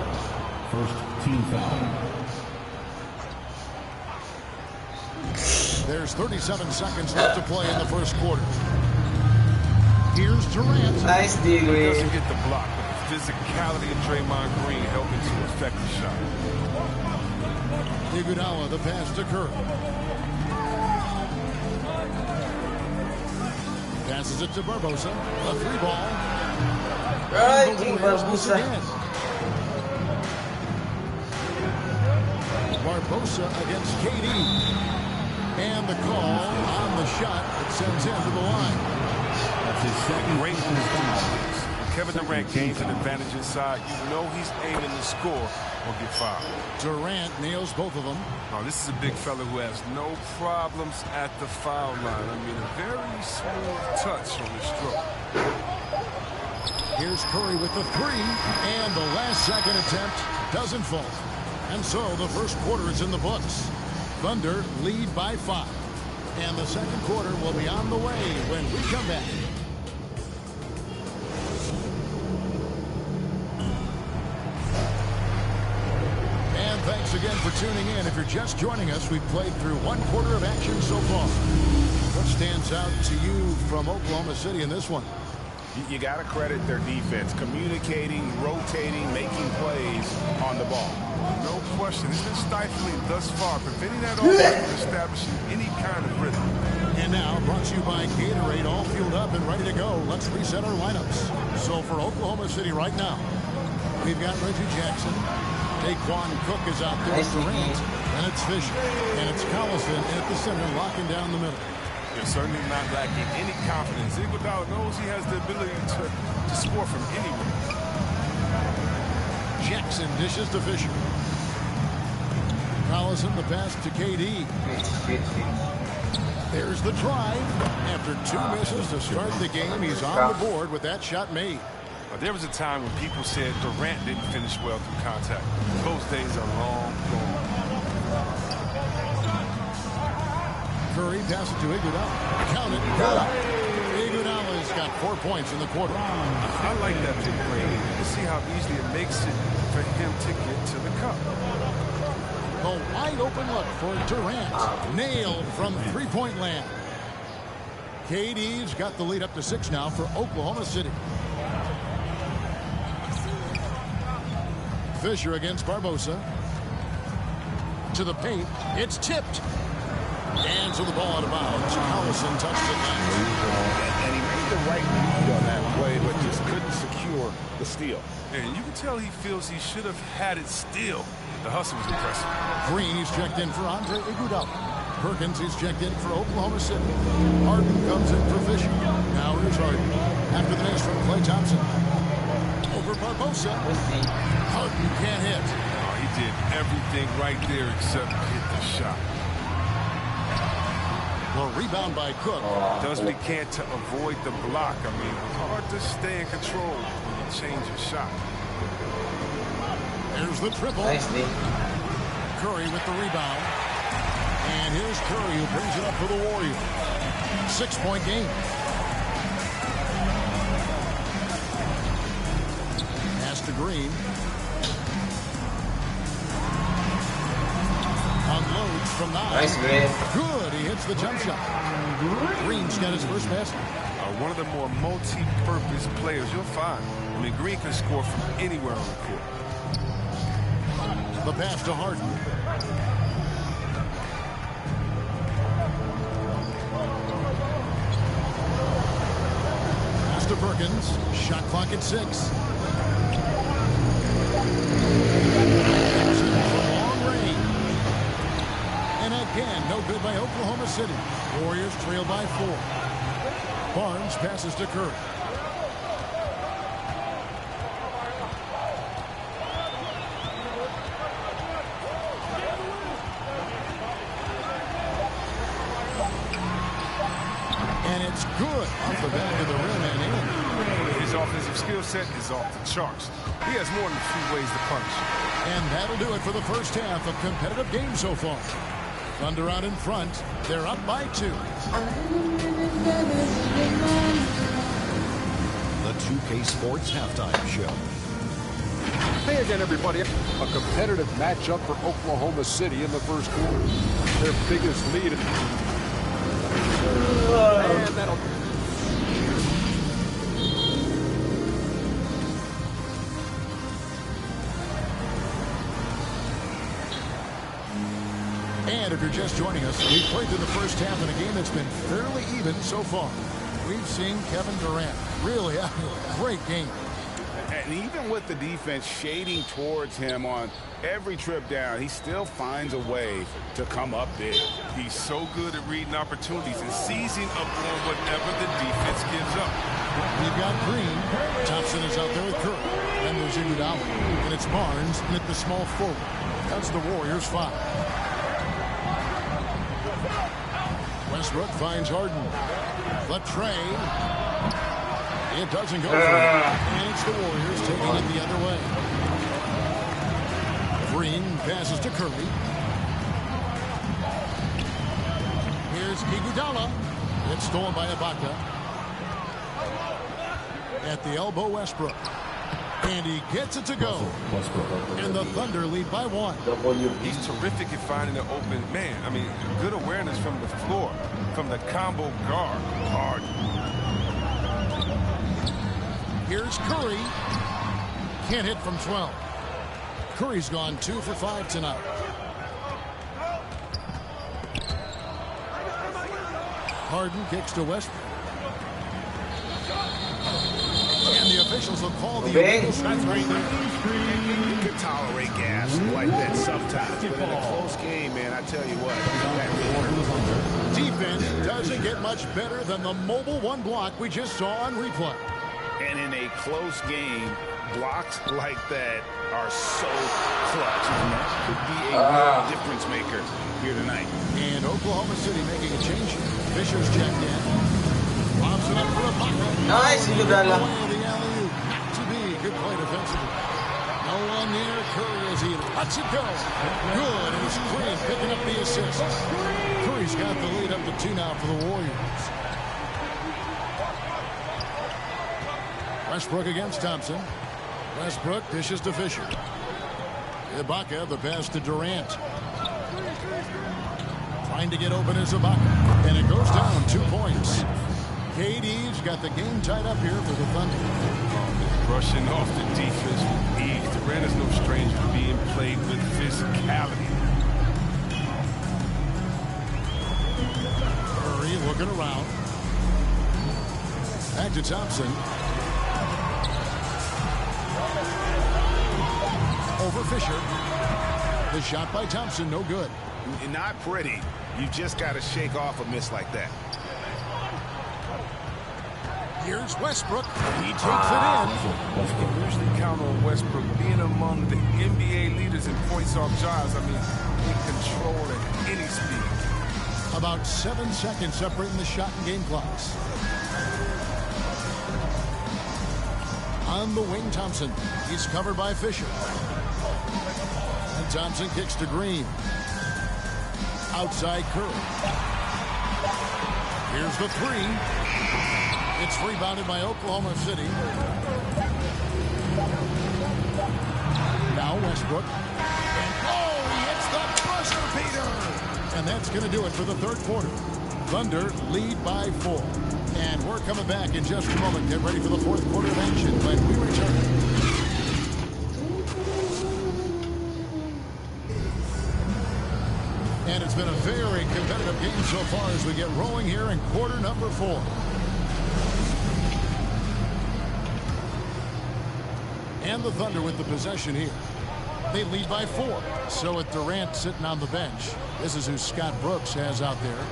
First team foul. There's 37 seconds left to play in the first quarter. Here's Durant. Nice D, He Green. doesn't get the block, but the physicality of Draymond Green helping to affect the shot. Iguodala, the pass to Curry. Passes it to Barbosa. A three ball. Right, And the Warriors miss Barbosa. again. Barbosa against KD. And the call on the shot that sends him to the line. That's his second Great foul. Kevin Durant gains an advantage inside, you know he's aiming to score or get fouled. Durant nails both of them. Oh, this is a big fella who has no problems at the foul line. I mean, a very smooth touch on the stroke. Here's Curry with the three, and the last second attempt doesn't fall. And so the first quarter is in the books. Thunder lead by 5. And the second quarter will be on the way when we come back. And thanks again for tuning in. If you're just joining us, we've played through one quarter of action so far. What stands out to you from Oklahoma City in this one? You got to credit their defense, communicating, rotating, making plays on the ball. No question. It's been stifling thus far, preventing that offense from establishing any kind of rhythm. And now, brought to you by Gatorade, all fueled up and ready to go. Let's reset our lineups. So for Oklahoma City right now, we've got Reggie Jackson. Taquan Cook is out there with Durant. And it's Fisher. And it's Collison at the center, locking down the middle. They're certainly not lacking any confidence. Iguodala knows he has the ability to score from anywhere. Jackson dishes to Fisher. Collison the pass to KD. There's the drive. After 2 misses to start the game, he's on the board with that shot made. There was a time when people said Durant didn't finish well through contact. Those days are long gone. Curry passes to Iguodala. Count it. Good. Iguodala's got 4 points in the quarter. I like that big break. You see how easily it makes it for him to get to the cup. A wide open look for Durant. Nailed from three-point land. KD's got the lead up to 6 now for Oklahoma City. Fisher against Barbosa. To the paint. It's tipped. And so the ball out of bounds. Collison touched it last. And he made the right read on that play, but just couldn't secure the steal. And you can tell he feels he should have had it still. The hustle was impressive. Green, he's checked in for Andre Iguodala. Perkins, he's checked in for Oklahoma City. Harden comes in for Fisher. Now here's Harden. After the miss from Klay Thompson. Over Barbosa. Harden can't hit. Oh, he did everything right there except hit the shot. Well, rebound by Cook. Does what he can to avoid the block. I mean, it's hard to stay in control when you change your shot. There's the triple. Nicely. Curry with the rebound. And here's Curry who brings it up for the Warriors. 6-point game. Pass to Green. Unloads from 9. Nice, Green. Good. He hits the jump shot. Green's got his first basket. One of the more multi-purpose players you'll find. I mean, Green can score from anywhere on the court. The pass to Harden. Pass to Perkins. Shot clock at 6. Long range. And again, no good by Oklahoma City. Warriors trail by 4. Barnes passes to Curry. And it's good off the back of the rim and in. His offensive skill set is off the charts. He has more than a few ways to punch. And that'll do it for the first half of competitive game so far. Thunder out in front. They're up by 2. The 2K Sports Halftime Show. Hey again, everybody. A competitive matchup for Oklahoma City in the first quarter. Their biggest lead. And that'll... And if you're just joining us, we've played through the first half in a game that's been fairly even so far. We've seen Kevin Durant really having a great game. And even with the defense shading towards him on every trip down, he still finds a way to come up big. He's so good at reading opportunities and seizing up on whatever the defense gives up. We've got Green. Thompson is out there with Curry. Then there's Iguodala. And it's Barnes at the small forward. That's the Warriors' foul. Westbrook finds Harden. The trade. It doesn't go for it. And it's the Warriors taking it the other way. Green passes to Curry. Here's Iguodala. It's stolen by Ibaka. At the elbow, Westbrook. And he gets it to go. And the Thunder lead by 1. He's terrific at finding an open man. I mean, good awareness from the floor, from the combo guard. Hard. Here's Curry. Can't hit from 12. Curry's gone 2 for 5 tonight. Harden kicks to Westbrook. And the officials will call the illegal right there. You can tolerate gas like that sometimes, but in a close game, man, I tell you what, that really hurts. Defense doesn't get much better than the mobile 1 block we just saw on replay. And in a close game, blocks like that are so clutch. And that could be a real difference maker here tonight. And Oklahoma City making a change. Fisher's checked in. Lobs it up for a pocket. Nice, Iguodala. Not to be. Good play defensively. No one near Curry as he lets it go. Good. It was Green picking up the assist. Curry's got the lead up to 2 now for the Warriors. Westbrook against Thompson. Westbrook dishes to Fisher. Ibaka, the pass to Durant. Trying to get open is Ibaka. And it goes down 2 points. KD's got the game tied up here for the Thunder. Rushing off the defense with ease. Durant is no stranger to being played with physicality. Curry looking around. Back to Thompson. Over Fisher. The shot by Thompson, no good. Not pretty. You just got to shake off a miss like that. Here's Westbrook. He takes it in. You usually count on Westbrook being among the NBA leaders in points off shots. I mean, in control at any speed. About 7 seconds separating the shot and game clocks. On the wing, Thompson. He's covered by Fisher. And Thompson kicks to Green. Outside Curry. Here's the 3. It's rebounded by Oklahoma City. Now Westbrook. And he hits the buzzer beater. And that's going to do it for the 3rd quarter. Thunder lead by 4. And we're coming back in just a moment. Get ready for the 4th quarter of action when we return. And it's been a very competitive game so far as we get rolling here in quarter number 4. And the Thunder with the possession here. They lead by 4. So with Durant sitting on the bench, this is who Scott Brooks has out there.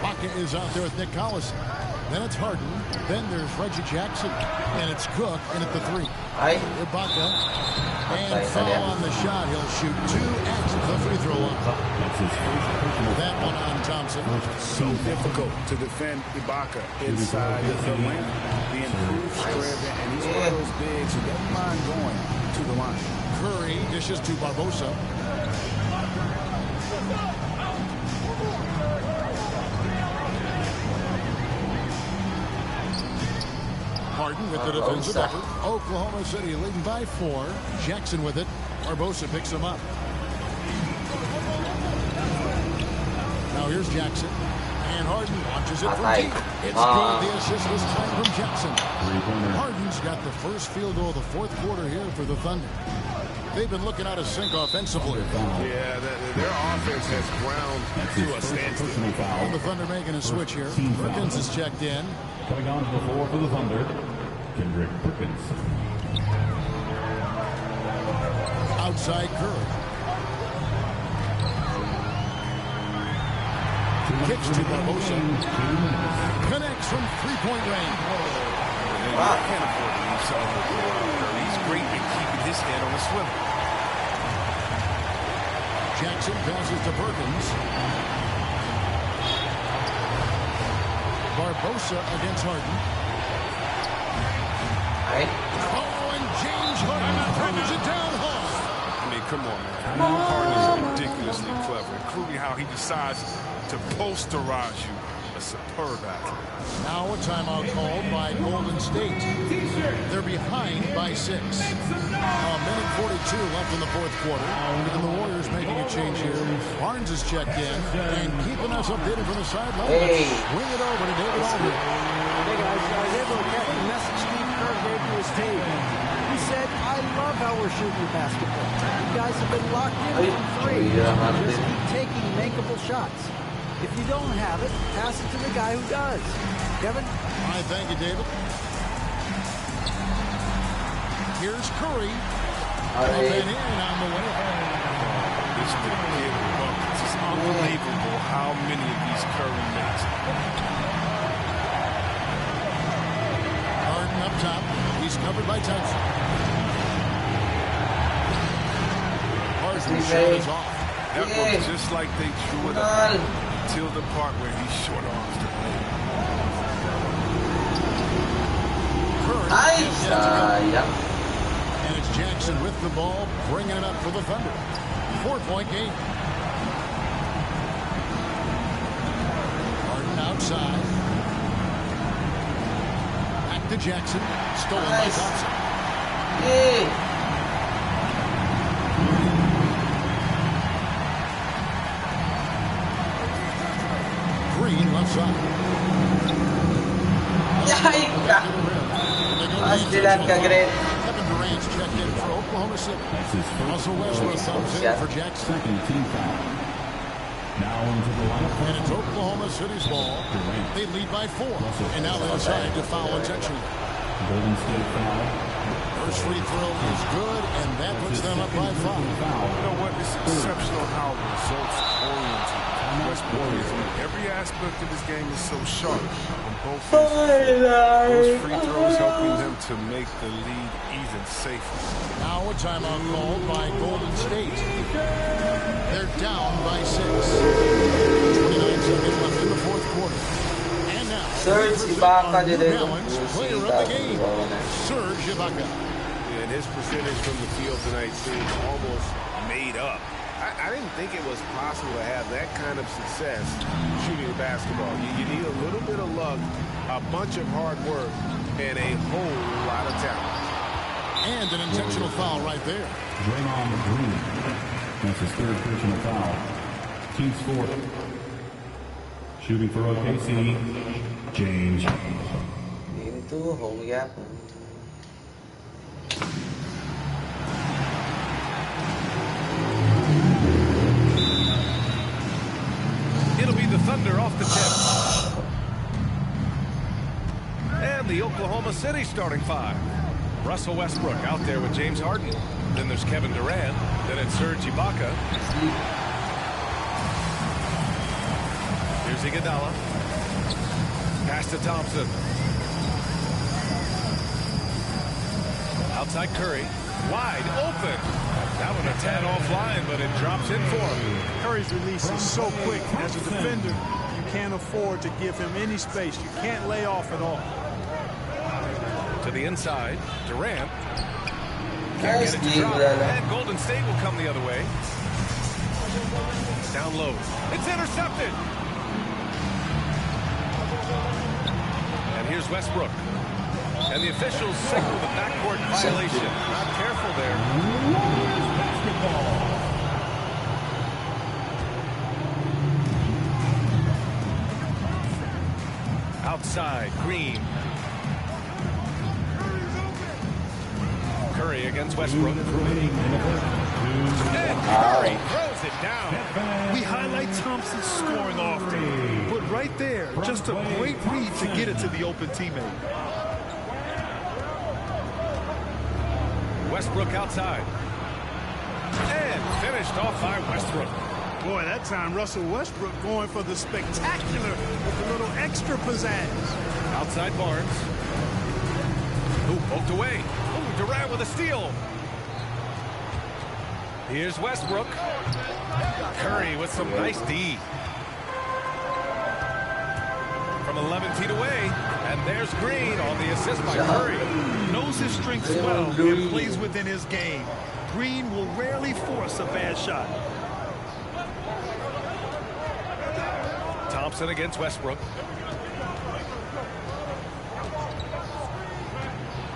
Ibaka is out there with Nick Collison. Then it's Harden. Then there's Reggie Jackson. And it's Cook in at the 3. Ibaka. And foul on the shot. He'll shoot 2 at the free throw line. That one on Thompson. So difficult to defend Ibaka inside the lane. The improved spread, and he's one of those bigs who doesn't mind going to the line. Curry dishes to Barbosa. Harden with the defensive effort. Oklahoma City leading by 4. Jackson with it. Barbosa picks him up. Now here's Jackson. And Harden launches it from deep. It's good. The assist this time from Jackson. Harden's got the first field goal of the 4th quarter here for the Thunder. They've been looking out of sync offensively. Yeah, their offense has ground to a standstill. And the Thunder making a switch here. Perkins is checked in. Coming on to the floor for the Thunder, Kendrick Perkins. Outside Curry. Kicks to Barbosa. Connects from 3-point range. You can't afford to leave something to go out there. He's great at keeping his head on a swivel. Jackson passes to Perkins. Barbosa against Harden. Oh, and James Harden throws it down hard. I mean, come on, man. Harden is ridiculously clever, including how he decides to posterize you. A superb athlete. Now a timeout called by Golden State. They're behind by 6. A minute 42 left in the fourth quarter. And the Warriors making a change here. Barnes is checked in and keeping us updated from the sideline. Hey. Swing it over to David Aldridge. Hey guys, I was able to catch the message Steve Kerr gave to his team. He said, I love how we're shooting the basketball. You guys have been locked in from 3. Just keep taking makeable shots. If you don't have it, pass it to the guy who does. Kevin? All right, thank you, David. Here's Curry. Up and in on the way. This big kid buckets. It's unbelievable how many of these Curry makes. Harden up top. He's covered by Thompson. Harden's shot is off. That was just like they drew it up until the part where he short arms the play. And it's Jackson with the ball, bringing it up for the Thunder. 4-point game. Harden outside. Back to Jackson. Stolen by Thompson. Green left side. Kevin Durant's checked in for Oklahoma City. Russell Westbrook comes in for Jackson. Second team foul. Now into the lineup. And it's Oklahoma City's ball. They lead by 4. And now they decide to foul intentionally. Golden State foul. First free throw is good, and that puts them up by 5. You know what? It's exceptional how results-oriented Westbrook is. Every aspect of this game is so sharp on both ends. Those free throws helping them to make the lead even safer. Now a timeout called by Golden State. They're down by 6. 29 seconds left in the fourth quarter. And now, Serge Ibaka did it. Player of the game, Serge Ibaka. And his percentage from the field tonight seems almost made up. I didn't think it was possible to have that kind of success shooting a basketball. You need a little bit of luck, a bunch of hard work, and a whole lot of talent. And an intentional foul right there. Draymond Green. That's his third personal foul. Team's fourth. Shooting for OKC, James. Into home gap. It'll be the Thunder off the tip. And the Oklahoma City starting 5. Russell Westbrook out there with James Harden. Then there's Kevin Durant. Then it's Serge Ibaka. Here's Iguodala. Pass to Thompson. Outside Curry. Wide open. That one a tad offline, but it drops in for him. Curry's release is so quick. As a defender, you can't afford to give him any space. You can't lay off at all. To the inside, Durant. Can't get it to drop. And Golden State will come the other way. Down low. It's intercepted. And here's Westbrook. And the officials signal the backcourt violation. Not careful there. Outside, Green. Curry against Westbrook. And Curry throws it down. We highlight Thompson's scoring often, but right there, just a great read to get it to the open teammate. Westbrook outside. And finished off by Westbrook. Boy, that time Russell Westbrook going for the spectacular with a little extra pizzazz. Outside Barnes. Ooh, poked away. Ooh, Durant with a steal. Here's Westbrook. Curry with some nice D. From 11 feet away. And there's Green on the assist by Curry. Knows his strengths well and plays within his game. Green will rarely force a bad shot. Thompson against Westbrook.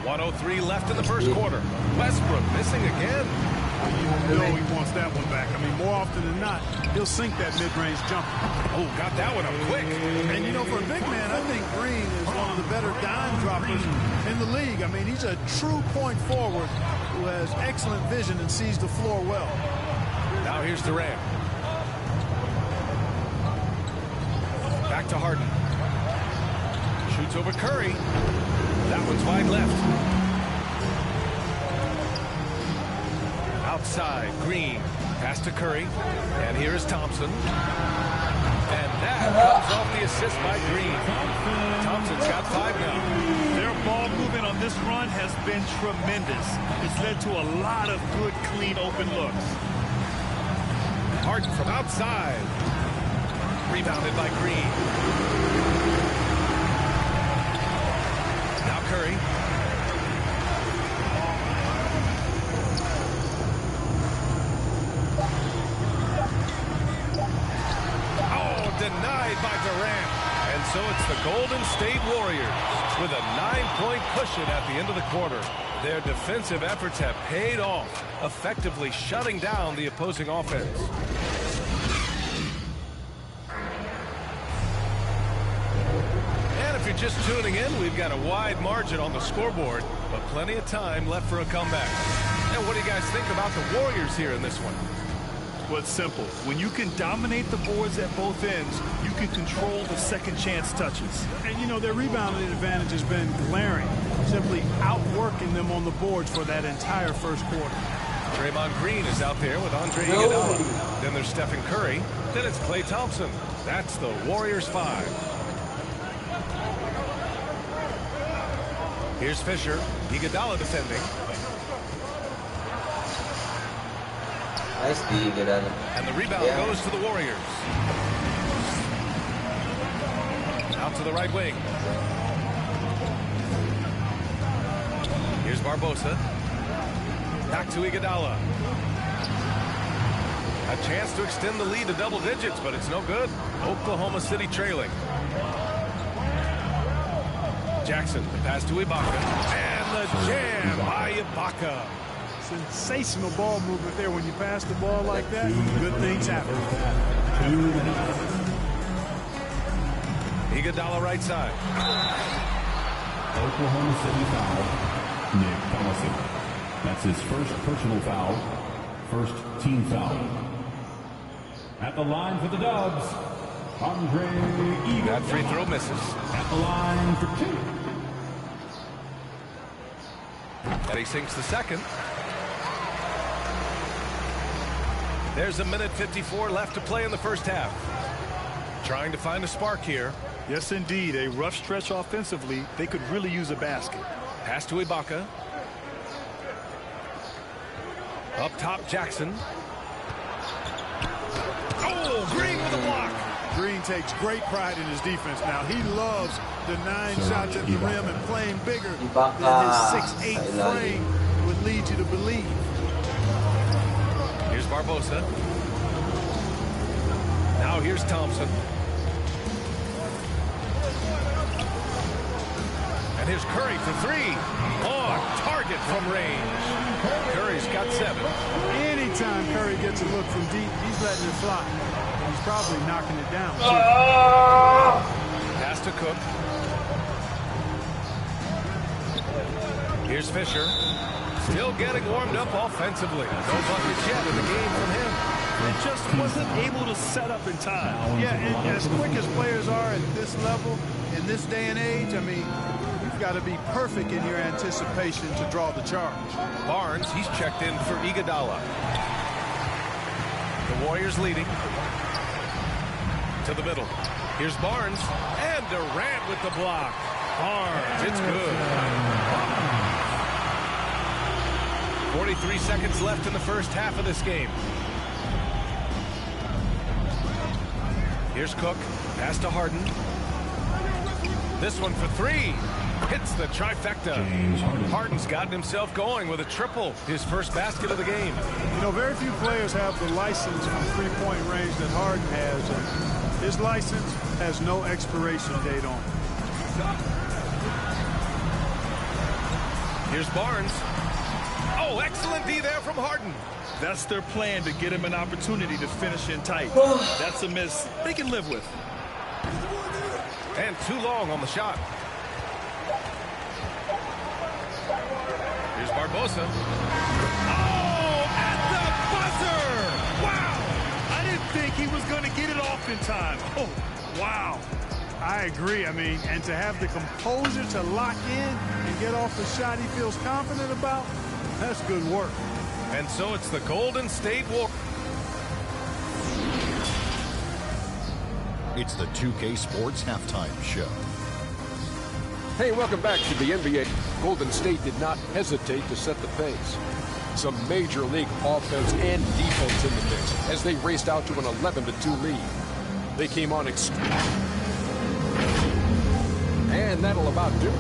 1:03 left in the first quarter. Westbrook missing again. You know he wants that one back. I mean, more often than not, he'll sink that mid-range jumper. Oh, got that one up quick. And, you know, for a big man, I think Green is one of the better dime droppers in the league. I mean, he's a true point forward who has excellent vision and sees the floor well. Now here's Durant. Back to Harden. Shoots over Curry. That one's wide left. Outside, Green. Pass to Curry. And here is Thompson. And that comes off the assist by Green. Thompson's got 5 now. Their ball movement on this run has been tremendous. It's led to a lot of good, clean, open looks. Harden from outside. Rebounded by Green. Now Curry. Denied by Durant. And so it's the Golden State Warriors with a 9-point cushion at the end of the quarter. Their defensive efforts have paid off, effectively shutting down the opposing offense. And if you're just tuning in, we've got a wide margin on the scoreboard, but plenty of time left for a comeback. And what do you guys think about the Warriors here in this one? Well, it's simple. When you can dominate the boards at both ends, you can control the second chance touches. And, you know, their rebounding advantage has been glaring, simply outworking them on the boards for that entire first quarter. Draymond Green is out there with Andre Iguodala. Then there's Stephen Curry. Then it's Klay Thompson. That's the Warriors 5. Here's Fisher. Iguodala defending. Nice D, Iguodala. And the rebound goes to the Warriors. Out to the right wing. Here's Barbosa. Back to Iguodala. A chance to extend the lead to double digits, but it's no good. Oklahoma City trailing. Jackson, pass to Ibaka. And the jam by Ibaka. Sensational ball movement there. When you pass the ball like that, good things happen. Iguodala right side. Oklahoma City foul. Nick Collison. That's his first personal foul. First team foul. At the line for the Dubs, Andre Iguodala. That free throw misses. At the line for 2. And he sinks the second. There's a minute 54 left to play in the first half. Trying to find a spark here. Yes, indeed. A rough stretch offensively. They could really use a basket. Pass to Ibaka. Up top, Jackson. Oh, Green with a block. Green takes great pride in his defense now. He loves the 9 shots at the rim and playing bigger than his 6'8" frame would lead you to believe. Here's Barbosa. Now here's Thompson. And here's Curry for 3. On target from range. Curry's got 7. Anytime Curry gets a look from deep, he's letting it fly. He's probably knocking it down. Pass to Cook. Here's Fisher. Still getting warmed up offensively. No buckets yet in the game from him. It just wasn't able to set up in time. Yeah, and as quick as players are at this level, in this day and age, I mean, you've got to be perfect in your anticipation to draw the charge. Barnes, he's checked in for Iguodala. The Warriors leading. To the middle. Here's Barnes. And Durant with the block. Barnes, it's good. 43 seconds left in the first half of this game. Here's Cook. Pass to Harden. This one for three. Hits the trifecta. Harden's gotten himself going with a triple. His first basket of the game. You know, very few players have the license from three-point range that Harden has. And his license has no expiration date on it. Here's Barnes. Oh, excellent D there from Harden. That's their plan, to get him an opportunity to finish in tight. That's a miss they can live with. And too long on the shot. Here's Barbosa. Oh, at the buzzer! Wow! I didn't think he was going to get it off in time. Oh, wow. I agree. I mean, and to have the composure to lock in and get off the shot he feels confident about, that's good work. And so it's the Golden State Warriors. It's the 2K Sports Halftime Show. Hey, welcome back to the NBA. Golden State did not hesitate to set the pace. Some major league offense and defense in the mix as they raced out to an 11-2 lead. They came on and that'll about do it.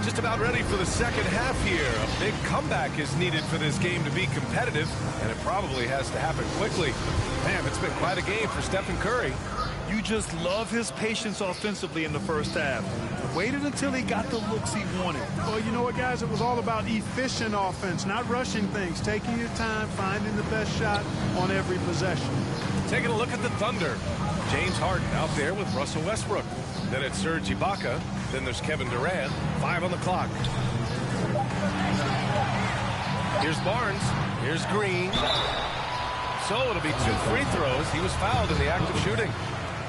Just about ready for the second half here. A big comeback is needed for this game to be competitive, and it probably has to happen quickly. Man, it's been quite a game for Stephen Curry. You just love his patience offensively in the first half. Waited until he got the looks he wanted. Well, you know what, guys? It was all about efficient offense, not rushing things, taking your time, finding the best shot on every possession. Taking a look at the Thunder. James Harden out there with Russell Westbrook. Then it's Serge Ibaka. Then there's Kevin Durant. 5 on the clock. Here's Barnes. Here's Green. So it'll be 2 free throws. He was fouled in the act of shooting.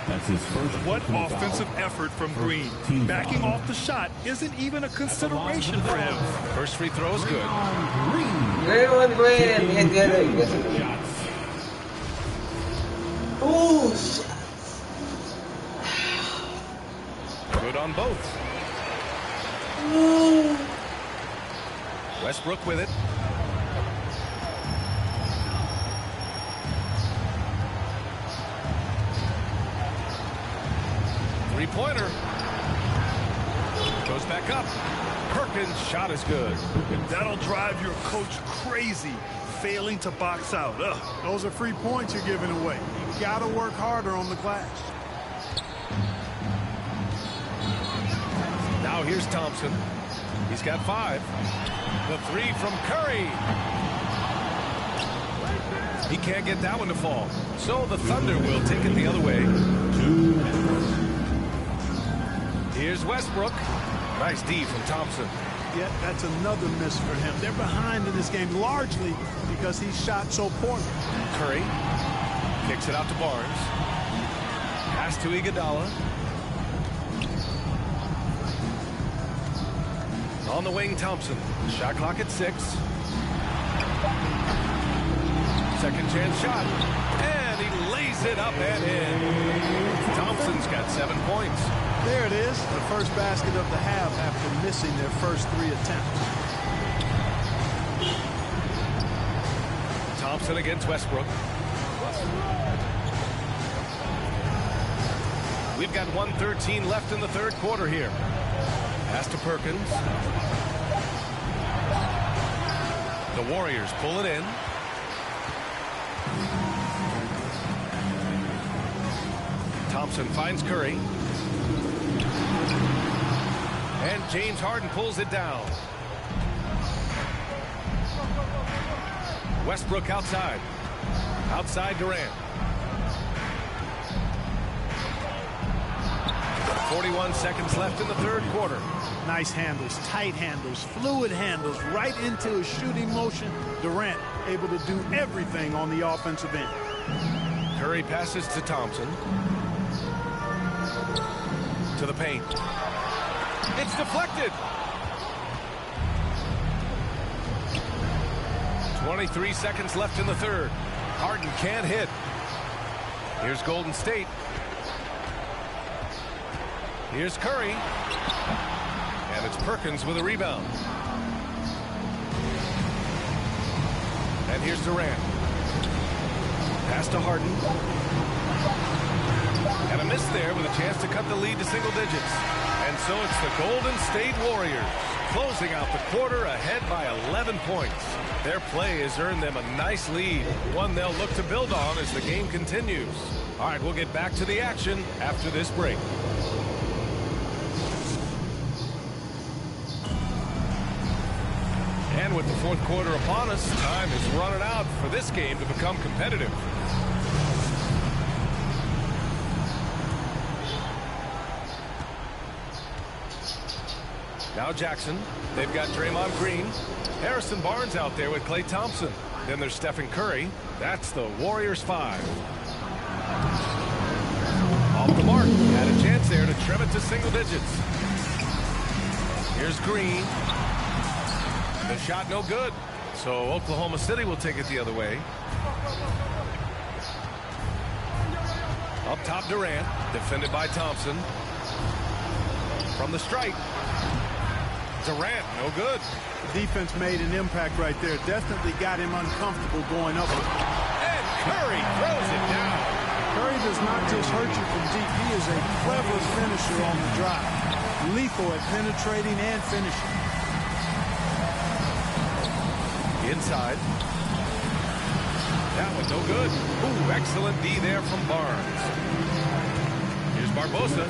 That's his first. What offensive effort from Green. Backing off the shot isn't even a consideration for him. First free throw is good. Oh, shit. Good on both. Westbrook with it. Three-pointer. Goes back up. Perkins' shot is good. That'll drive your coach crazy, failing to box out. Ugh. Those are free points you're giving away. You got to work harder on the glass. Now here's Thompson. He's got 5. The 3 from Curry. He can't get that one to fall. So the Thunder will take it the other way. Here's Westbrook. Nice D from Thompson. Yeah, that's another miss for him. They're behind in this game largely because he shot so poorly. Curry kicks it out to Barnes. Pass to Iguodala. On the wing, Thompson. Shot clock at 6. Second chance shot. And he lays it up and in. Thompson's got 7 points. There it is. The first basket of the half after missing their first 3 attempts. Thompson against Westbrook. We've got 1:13 left in the third quarter here. Pass to Perkins. The Warriors pull it in. Thompson finds Curry. And James Harden pulls it down. Westbrook outside. Outside Durant. 41 seconds left in the third quarter. Nice handles, tight handles, fluid handles, right into his shooting motion. Durant able to do everything on the offensive end. Curry passes to Thompson. To the paint. It's deflected. 23 seconds left in the third. Harden can't hit. Here's Golden State. Here's Curry. And it's Perkins with a rebound. And here's Durant. Pass to Harden. And a miss there with a chance to cut the lead to single digits. And so it's the Golden State Warriors closing out the quarter ahead by 11 points. Their play has earned them a nice lead, one they'll look to build on as the game continues. All right, we'll get back to the action after this break. And with the fourth quarter upon us, time is running out for this game to become competitive. Now Jackson. They've got Draymond Green. Harrison Barnes out there with Klay Thompson. Then there's Stephen Curry. That's the Warriors 5. Off the mark. Had a chance there to trim it to single digits. Here's Green. The shot no good. So Oklahoma City will take it the other way. Up top Durant. Defended by Thompson. From the stripe. Durant, no good. The defense made an impact right there. Definitely got him uncomfortable going up. And Curry throws it down. Curry does not just hurt you from deep. He is a clever finisher on the drive. Lethal at penetrating and finishing. Inside. That one no good. Ooh, excellent D there from Barnes. Here's Barbosa.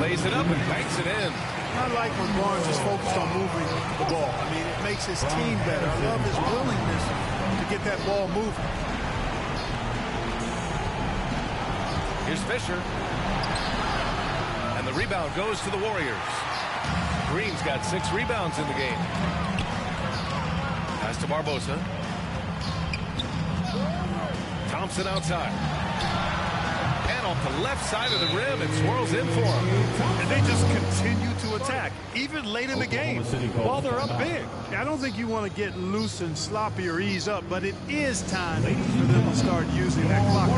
Lays it up and banks it in. I like when Barnes is focused on moving the ball. I mean, it makes his team better. I love his willingness to get that ball moving. Here's Fisher. And the rebound goes to the Warriors. Green's got 6 rebounds in the game. Pass to Barbosa. Thompson outside. And off the left side of the rim, it swirls in for him. And they just continue to attack, even late in the game, while they're up big. I don't think you want to get loose and sloppy or ease up, but it is time for them to start using that clock.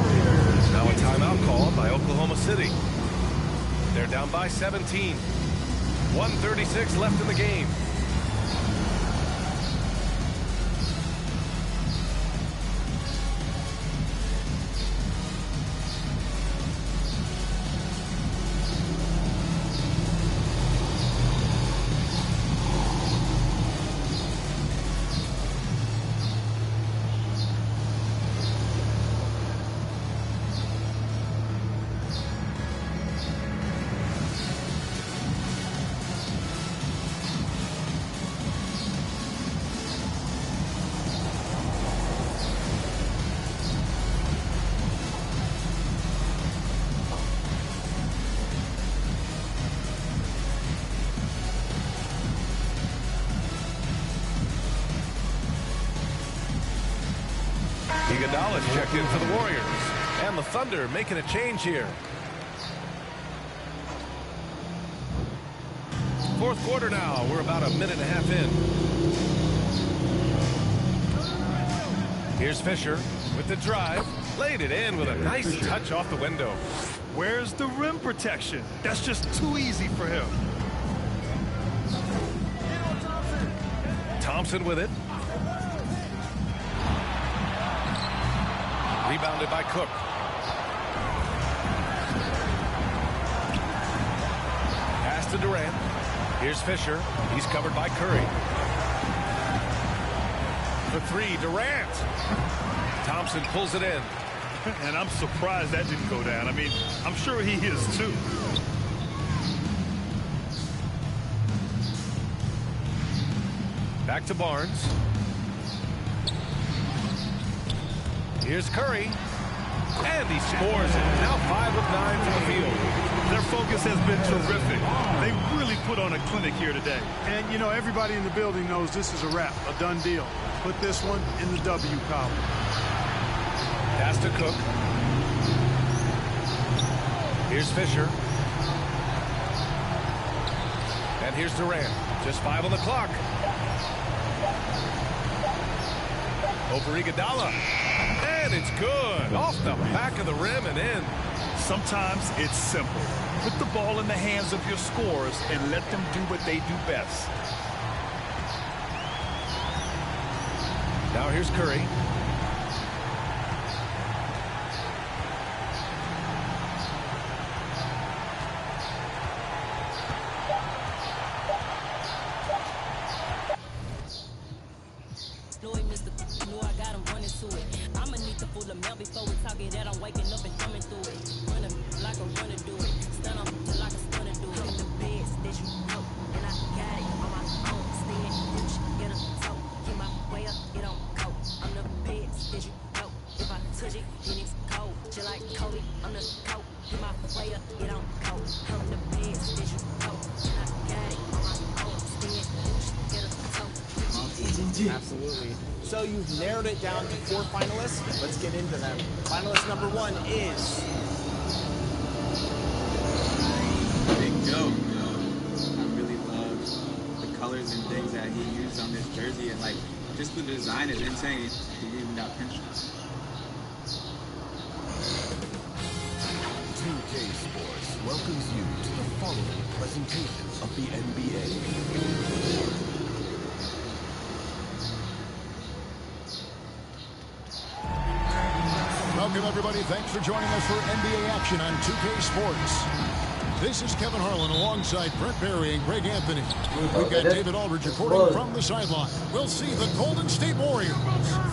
Now a timeout called by Oklahoma City. They're down by 17. 1:36 left in the game. Iguodala's checked in for the Warriors. And the Thunder making a change here. Fourth quarter now. We're about a minute and a half in. Here's Fisher with the drive. Laid it in with a nice touch off the window. Where's the rim protection? That's just too easy for him. Thompson with it. Rebounded by Cook. Pass to Durant. Here's Fisher. He's covered by Curry. The 3, Durant. Thompson pulls it in. And I'm surprised that didn't go down. I mean, I'm sure he is too. Back to Barnes. Here's Curry. And he scores it. Now 5 of 9 from the field. Their focus has been terrific. They really put on a clinic here today. And, you know, everybody in the building knows this is a wrap, a done deal. Put this one in the W column. Pass to Cook. Here's Fisher. And here's Durant. Just 5 on the clock. Over Iguodala. And And it's good. Off the back of the rim and in. Sometimes it's simple. Put the ball in the hands of your scorers and let them do what they do best. Now here's Curry. Absolutely. So you've narrowed it down to 4 finalists. Let's get into them. Finalist number 1 is Big Joe. I really love the colors and things that he used on this jersey, and like just the design is insane. He even got Pinterest. 2K Sports welcomes you to the following presentation of the NBA. Welcome, everybody. Thanks for joining us for NBA action on 2K Sports. This is Kevin Harlan alongside Brent Barry and Greg Anthony. We've got David Aldridge reporting from the sideline. We'll see the Golden State Warriors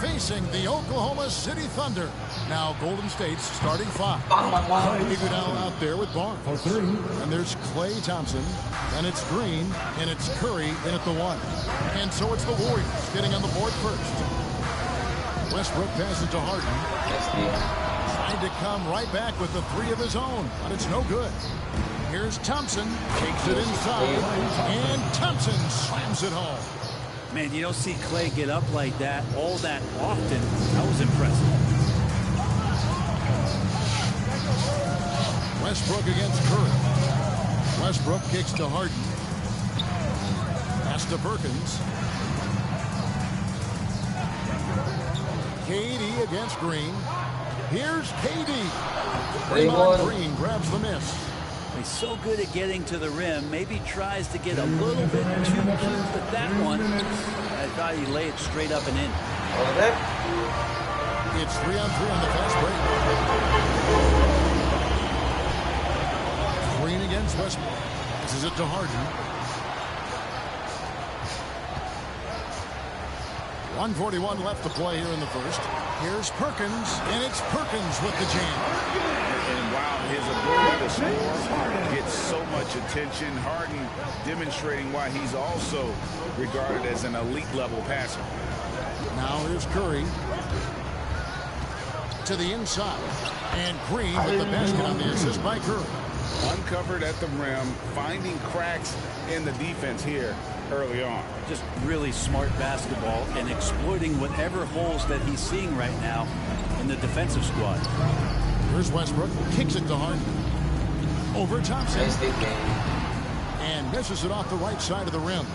facing the Oklahoma City Thunder. Now, Golden State's starting 5. Iguodala out there with Barnes. And there's Klay Thompson. And it's Green. And it's Curry in at the 1. And so it's the Warriors getting on the board first. Westbrook passes to Harden. Trying to come right back with the 3 of his own, but it's no good. Here's Thompson, takes it inside, and Thompson slams it home. Man, you don't see Klay get up like that all that often. That was impressive. Westbrook against Curry. Westbrook kicks to Harden. Pass to Perkins. KD against Green. Here's KD. Draymond Green grabs the miss. He's so good at getting to the rim. Maybe tries to get a little bit too cute with that one. I thought he laid it straight up and in. It's 3-on-3 on the fast break. Green against Westbrook. This is it to Harden. 1:41 left to play here in the first. Here's Perkins, and it's Perkins with the jam. And while his ability to score gets so much attention, Harden demonstrating why he's also regarded as an elite level passer. Now here's Curry to the inside, and Green with the basket on the assist by Curry. Uncovered at the rim, finding cracks in the defense here early on. Just really smart basketball and exploiting whatever holes that he's seeing right now in the defensive squad. Here's Westbrook, kicks it to Harden. Over Thompson. And misses it off the right side of the rim.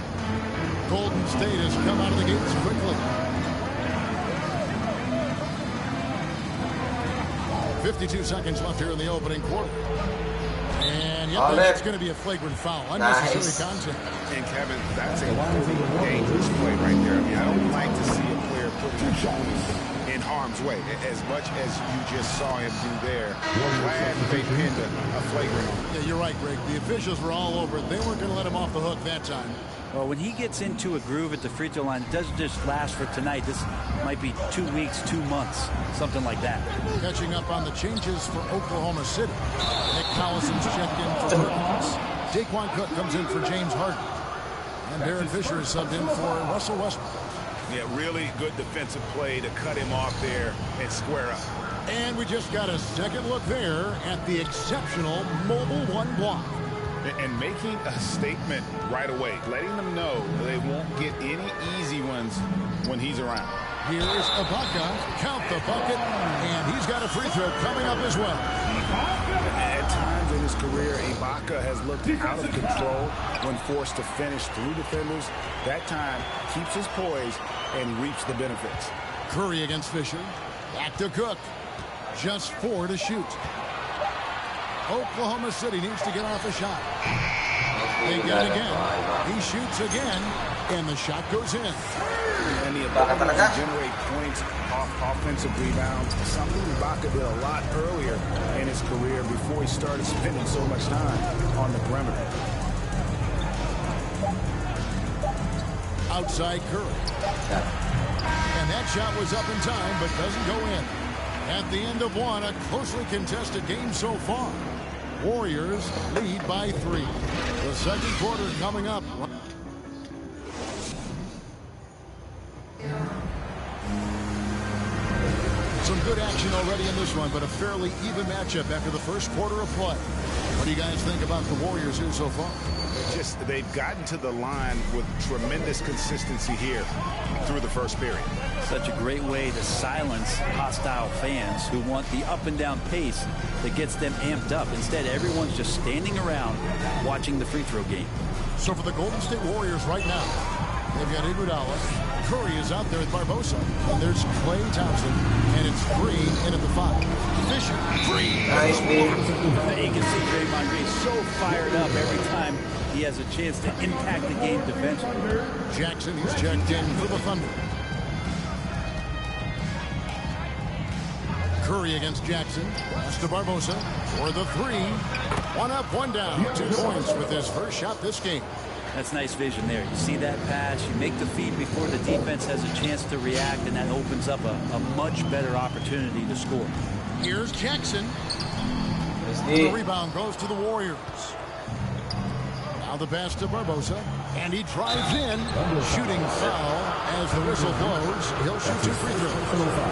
Golden State has come out of the gates quickly. 52 seconds left here in the opening quarter. And yep, that's going to be a flagrant foul. Unnecessary contact. And Kevin, that's a dangerous play right there. I mean, I don't like to see a player put their opponent in harm's way. As much as you just saw him do there, glad they pinned a flagrant on. Yeah, you're right, Greg. The officials were all over it. They weren't going to let him off the hook that time. Well, when he gets into a groove at the free throw line, it doesn't just last for tonight. This might be 2 weeks, 2 months, something like that. Catching up on the changes for Oklahoma City. Nick Collison's checked in for Perkins. Daquan Cook comes in for James Harden. And Darren Fisher is subbed in for Russell Westbrook. Yeah, really good defensive play to cut him off there and square up. And we just got a second look there at the exceptional Mobile One block. And making a statement right away, letting them know they won't get any easy ones when he's around. Here's Ibaka, count the bucket, and he's got a free throw coming up as well. At times in his career, Ibaka has looked out of control when forced to finish through defenders. That time keeps his poise and reaps the benefits. Curry against Fisher. Back to Cook. Just 4 to shoot. Oklahoma City needs to get off a shot. They get it again. He shoots again, and the shot goes in. And the ability to generate points off offensive rebounds, something Ibaka did a lot earlier in his career before he started spending so much time on the perimeter. Outside Curry. And that shot was up in time, but doesn't go in. At the end of one, a closely contested game so far. Warriors lead by 3. The second quarter coming up. Some good action already in this one, but a fairly even matchup after the first quarter of play. What do you guys think about the Warriors here so far? They've gotten to the line with tremendous consistency here through the first period. Such a great way to silence hostile fans who want the up and down pace that gets them amped up. Instead, everyone's just standing around watching the free throw game. So for the Golden State Warriors right now, they've got Iguodala. Curry is out there with Barbosa. There's Klay Thompson, and it's Green in at the 5. Fisher, Green. Nice, man. You can see Draymond Green so fired up every time he has a chance to impact the game defensively. Jackson, he's checked in for the Thunder. Curry against Jackson. Pass to Barbosa for the 3. 1 up, 1 down. 2 points with his first shot this game. That's nice vision there. You see that pass, you make the feed before the defense has a chance to react, and that opens up a much better opportunity to score. Here's Jackson. The rebound goes to the Warriors. Now the pass to Barbosa, and he drives in. Shooting foul as the whistle blows. He'll shoot 2 free throws.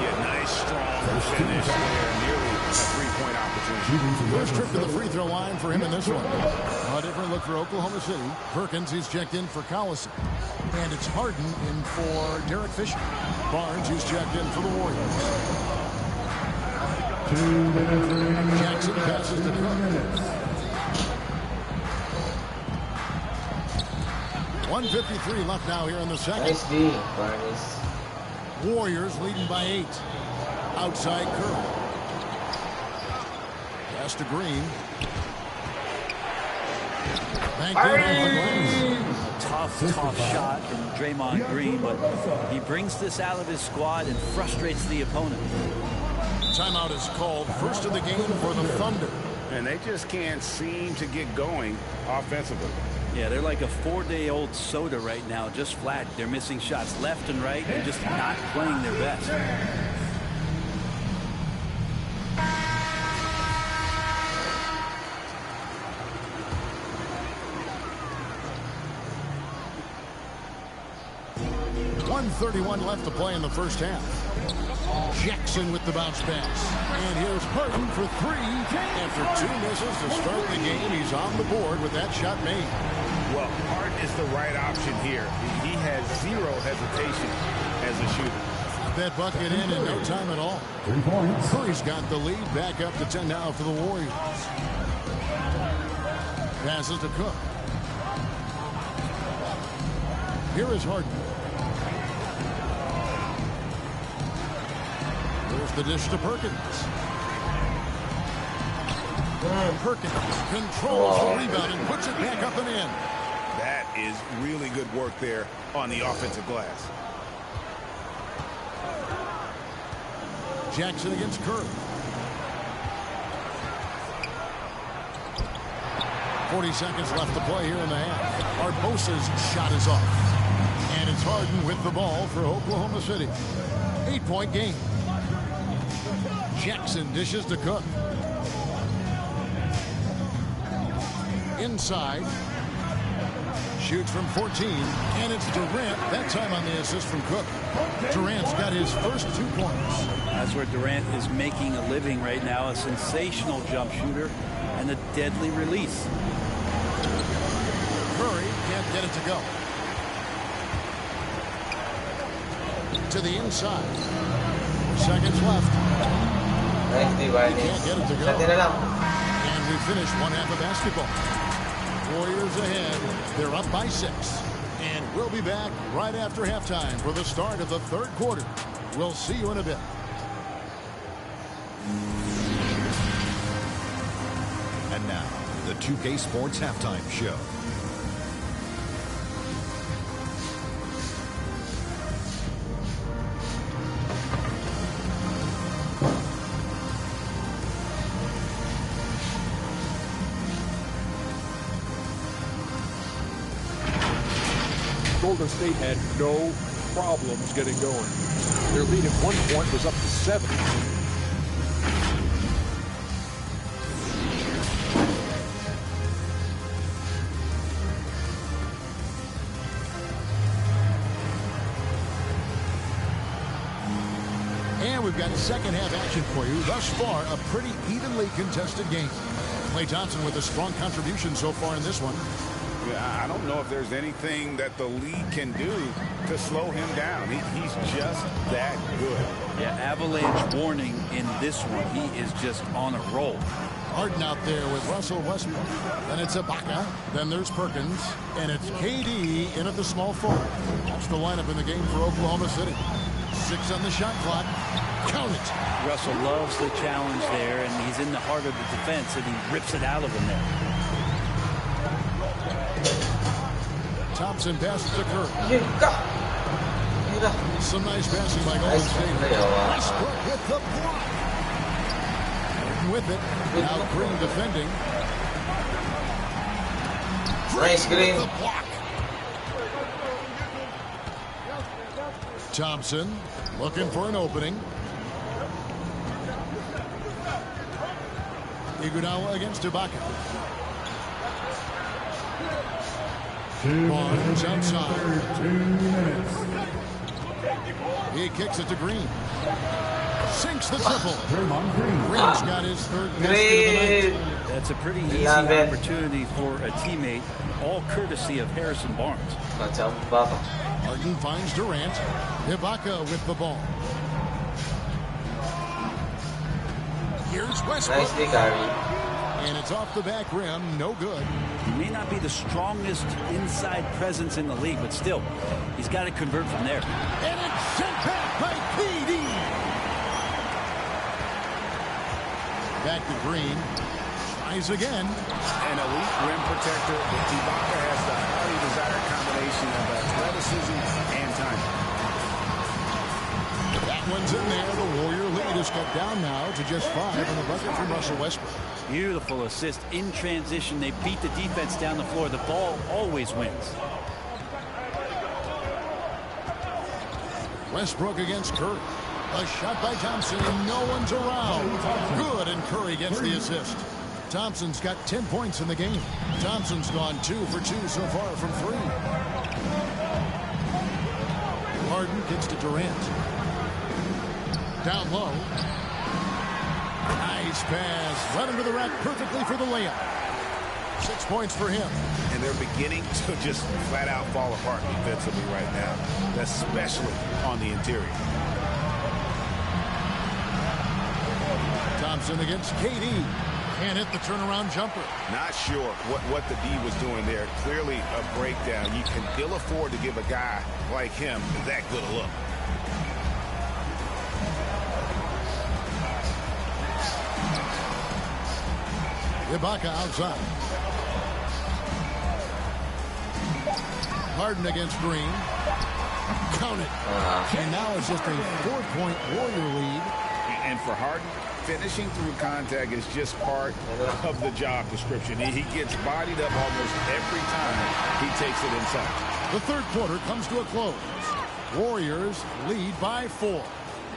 Yeah, nice, strong finish there. Nearly a 3-point opportunity. First trip to the free throw line for him in this one. A different look for Oklahoma City. Perkins, he's checked in for Collison. And it's Harden in for Derek Fisher. Barnes, who's checked in for the Warriors. 2 minutes remaining. Jackson passes to Cook. 1:53 left now here in the second. Nice D, Barnes. Warriors leading by 8. Outside Curry. Pass to Green. Tough shot from Draymond Green, but he brings this out of his squad and frustrates the opponent. Timeout is called. First of the game for the Thunder. And they just can't seem to get going offensively. Yeah, they're like a 4-day-old soda right now, just flat. They're missing shots left and right and just not playing their best. .131 left to play in the first half. Jackson with the bounce pass. And here's Harden for 3. After 2 misses to start the game, he's on the board with that shot made. Well, Harden is the right option here. He has 0 hesitation as a shooter. That bucket in no time at all. 3 points. Curry's got the lead, back up to 10 now for the Warriors. Passes to Cook. Here is Harden. There's the dish to Perkins. Perkins controls the rebound and puts it back up and in. That is really good work there on the offensive glass. Jackson against Curry. 40 seconds left to play here in the half. Barbosa's shot is off. And it's Harden with the ball for Oklahoma City. 8-point game. Jackson dishes to Cook. Inside. Shoots from 14. And it's Durant. That time on the assist from Cook. Durant's got his first 2 points. That's where Durant is making a living right now. A sensational jump shooter and a deadly release. Curry can't get it to go. To the inside. Seconds left. Nice, he can't get it to go. And we finish one half of basketball. Warriors ahead. They're up by 6. And we'll be back right after halftime for the start of the third quarter. We'll see you in a bit. And now, the 2K Sports Halftime Show. Golden State had no problems getting going. Their lead at one point was up to 7. And we've got second half action for you. Thus far, a pretty evenly contested game. Klay Thompson with a strong contribution so far in this one. I don't know if there's anything that the league can do to slow him down. He's just that good. Yeah, avalanche warning in this one. He is just on a roll. Harden out there with Russell Westbrook. Then it's Ibaka. Then there's Perkins. And it's KD in at the small forward. That's the lineup in the game for Oklahoma City. 6 on the shot clock. Count it. Russell loves the challenge there, and he's in the heart of the defense, and he rips it out of him there. Thompson passes to Curry. Some nice passing by Golden State. Westbrook with the block. With it. Now Green defending. Nice Green. The block. Thompson looking for an opening. Iguodala against Ibaka. Barnes outside. 2 minutes. He kicks it to Green. Sinks the triple. Green. Green's got his third basket of the night. That's a pretty easy opportunity for a teammate, all courtesy of Harrison Barnes. Harden finds Durant. Ibaka with the ball. Here's Westbrook. And it's off the back rim. No good. He may not be the strongest inside presence in the league, but still, he's got to convert from there. And it's sent back by KD. Back to Green. Tries again. An elite rim protector. Ibaka has the highly desired combination of athleticism and time. That one's in there. The Warrior lead is cut down now to just 5 on the bucket from Russell Westbrook. Beautiful assist in transition. They beat the defense down the floor. The ball always wins. Westbrook against Curry. A shot by Thompson, and no one's around. Good, and Curry gets the assist. Thompson's got 10 points in the game. Thompson's gone 2 for 2 so far from 3. Harden kicks to Durant. Down low. Nice pass. Right into the rack perfectly for the layup. 6 points for him. And they're beginning to just flat out fall apart defensively right now, especially on the interior. Thompson against KD. Can't hit the turnaround jumper. Not sure what the D was doing there. Clearly a breakdown. You can ill afford to give a guy like him that good a look. Ibaka outside. Harden against Green. Count it. And now it's just a 4-point Warrior lead. And for Harden, finishing through contact is just part of the job description. He gets bodied up almost every time he takes it inside. The third quarter comes to a close. Warriors lead by 4.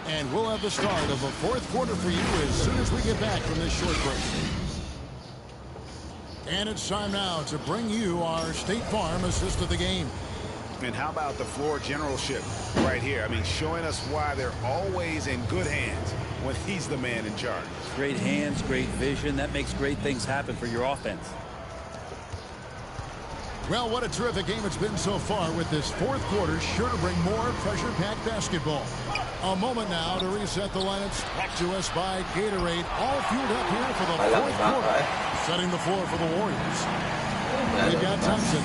And we'll have the start of the fourth quarter for you as soon as we get back from this short break. And it's time now to bring you our State Farm assist of the game. And how about the floor generalship right here? I mean, showing us why they're always in good hands when he's the man in charge. Great hands, great vision. That makes great things happen for your offense. Well, what a terrific game it's been so far with this fourth quarter. Sure to bring more pressure-packed basketball. A moment now to reset the lineups brought to us by Gatorade. All fueled up here for the fourth quarter. Setting the floor for the Warriors. We've got Thompson.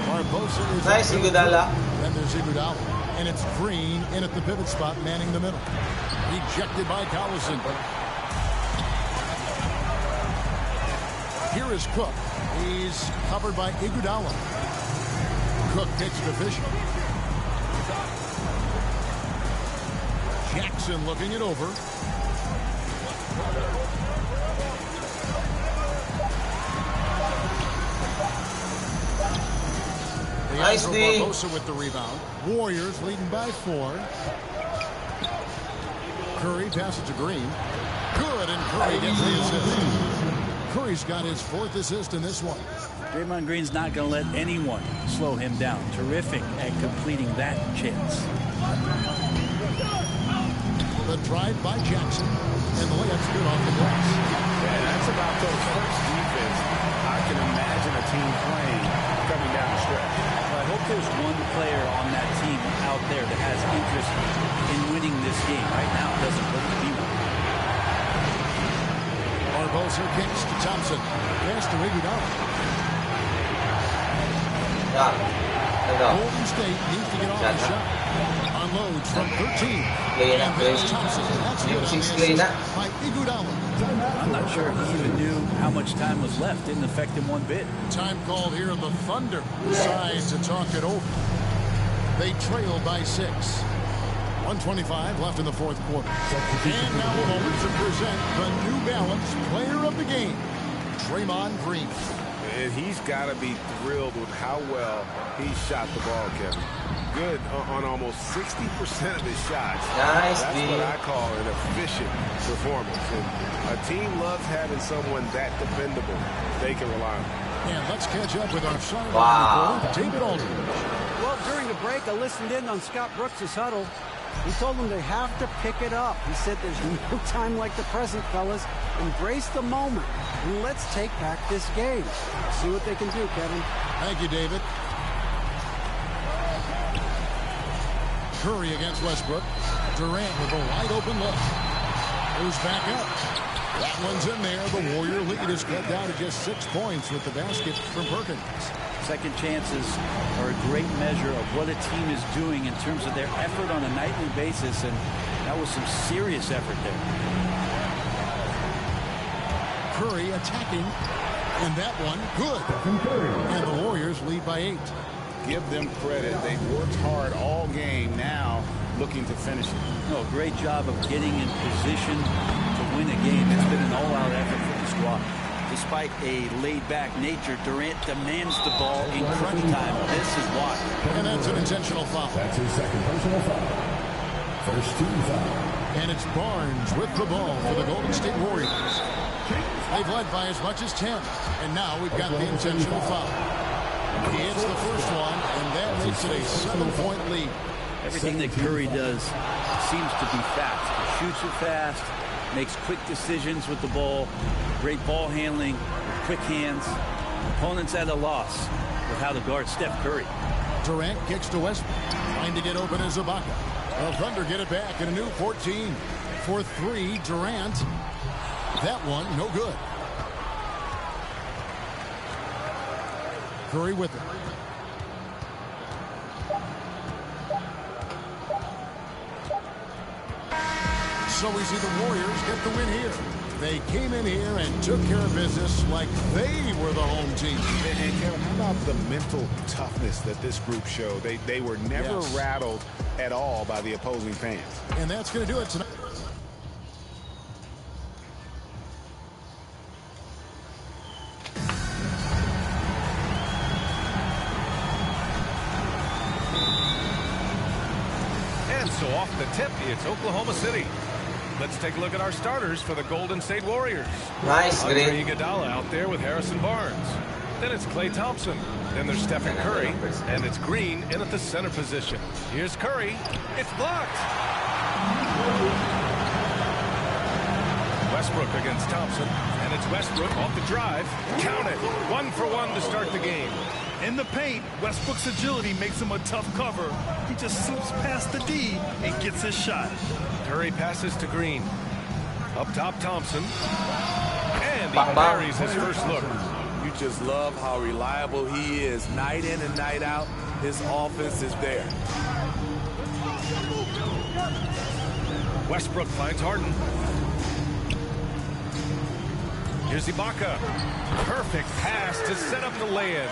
Barbosa is nice, Iguodala. Then there's Iguodala. And it's Green in at the pivot spot, manning the middle. Rejected by Collison. Here is Cook. He's covered by Iguodala. Cook takes it efficient. Jackson looking it over. Nice D. Barbosa with the rebound. Warriors leading by 4. Curry passes to Green. Good, and Curry gets the assist. Curry's got his 4th assist in this one. Draymond Green's not going to let anyone slow him down. Terrific at completing that chance. The drive by Jackson, and the layup's good off the glass. Yeah, that's about those first defense I can imagine a team playing coming down the stretch. Well, I hope there's one player on that team out there that has interest in winning this game. Right now, it doesn't look to be one. Barbosa kicks to Thompson. Pass to Iguodala. Golden State needs to get off the shot. Unloads from 13. And there's Thompson. That's good on the assist by Iguodala. I'm not sure he even knew how much time was left. Didn't affect him one bit. Time called here. The Thunder decide to talk it over. They trail by 6. 1:25 left in the 4th quarter. And now a moment to present the New Balance Player of the Game, Draymond Green. And he's got to be thrilled with how well he shot the ball, Kevin. Good on almost 60% of his shots. Nice. That's what I call an efficient performance. And a team loves having someone that dependable they can rely on. And let's catch up with our sideline reporter, David Aldridge. Well, during the break, I listened in on Scott Brooks' huddle. He told them they have to pick it up. He said there's no time like the present, fellas. Embrace the moment. And let's take back this game. See what they can do, Kevin. Thank you, David. Curry against Westbrook. Durant with a wide open look. Goes back up. That one's in there. The Warrior lead is cut down to just 6 points with the basket from Perkins. Second chances are a great measure of what a team is doing in terms of their effort on a nightly basis, and that was some serious effort there. Curry attacking, and that one good. And the Warriors lead by 8. Give them credit. They've worked hard all game, now looking to finish it. No, great job of getting in position to win a game. It's been an all-out effort for the squad. Despite a laid-back nature, Durant demands the ball in crunch time. This is why. And that's an intentional foul. That's his 2nd personal foul. First team foul. And it's Barnes with the ball for the Golden State Warriors. They've led by as much as 10. And now we've got the intentional foul. He hits the first one, and that makes it a 7-point lead. Everything that Curry does seems to be fast. He shoots it fast, makes quick decisions with the ball, great ball handling, quick hands. Opponents at a loss with how to guard Steph Curry. Durant kicks to Westbrook, trying to get open as Ibaka. The Thunder get it back in a new 14 for 3. Durant. That one, no good. Curry with it. So we see the Warriors get the win here. They came in here and took care of business like they were the home team. And Kevin, how about the mental toughness that this group showed? They were never rattled at all by the opposing fans. And that's going to do it tonight. And so off the tip, it's Oklahoma City. Let's take a look at our starters for the Golden State Warriors. Nice, Andre Iguodala out there with Harrison Barnes. Then it's Klay Thompson. Then there's Stephen Curry. And it's Green in at the center position. Here's Curry. It's blocked. Westbrook against Thompson. And it's Westbrook off the drive. Count it. 1 for 1 to start the game. In the paint, Westbrook's agility makes him a tough cover. He just slips past the D and gets his shot. Curry passes to Green. Up top, Thompson. And he buries his first look. You just love how reliable he is. Night in and night out, his offense is there. Westbrook finds Harden. Here's Ibaka. Perfect pass to set up the lay-in.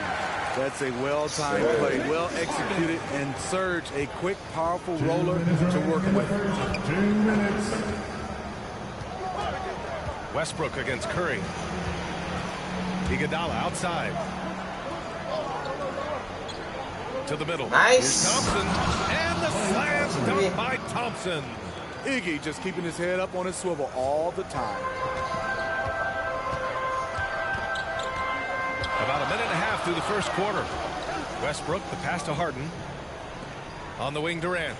That's a well-timed play, well executed, and Serge, a quick, powerful roller to work with. 2 minutes. Westbrook against Curry. Iguodala outside. To the middle. Nice. Here's Thompson. And the slam dunk by Thompson. Iggy just keeping his head up on his swivel all the time. About a minute and a half through the first quarter. Westbrook, the pass to Harden. On the wing, Durant.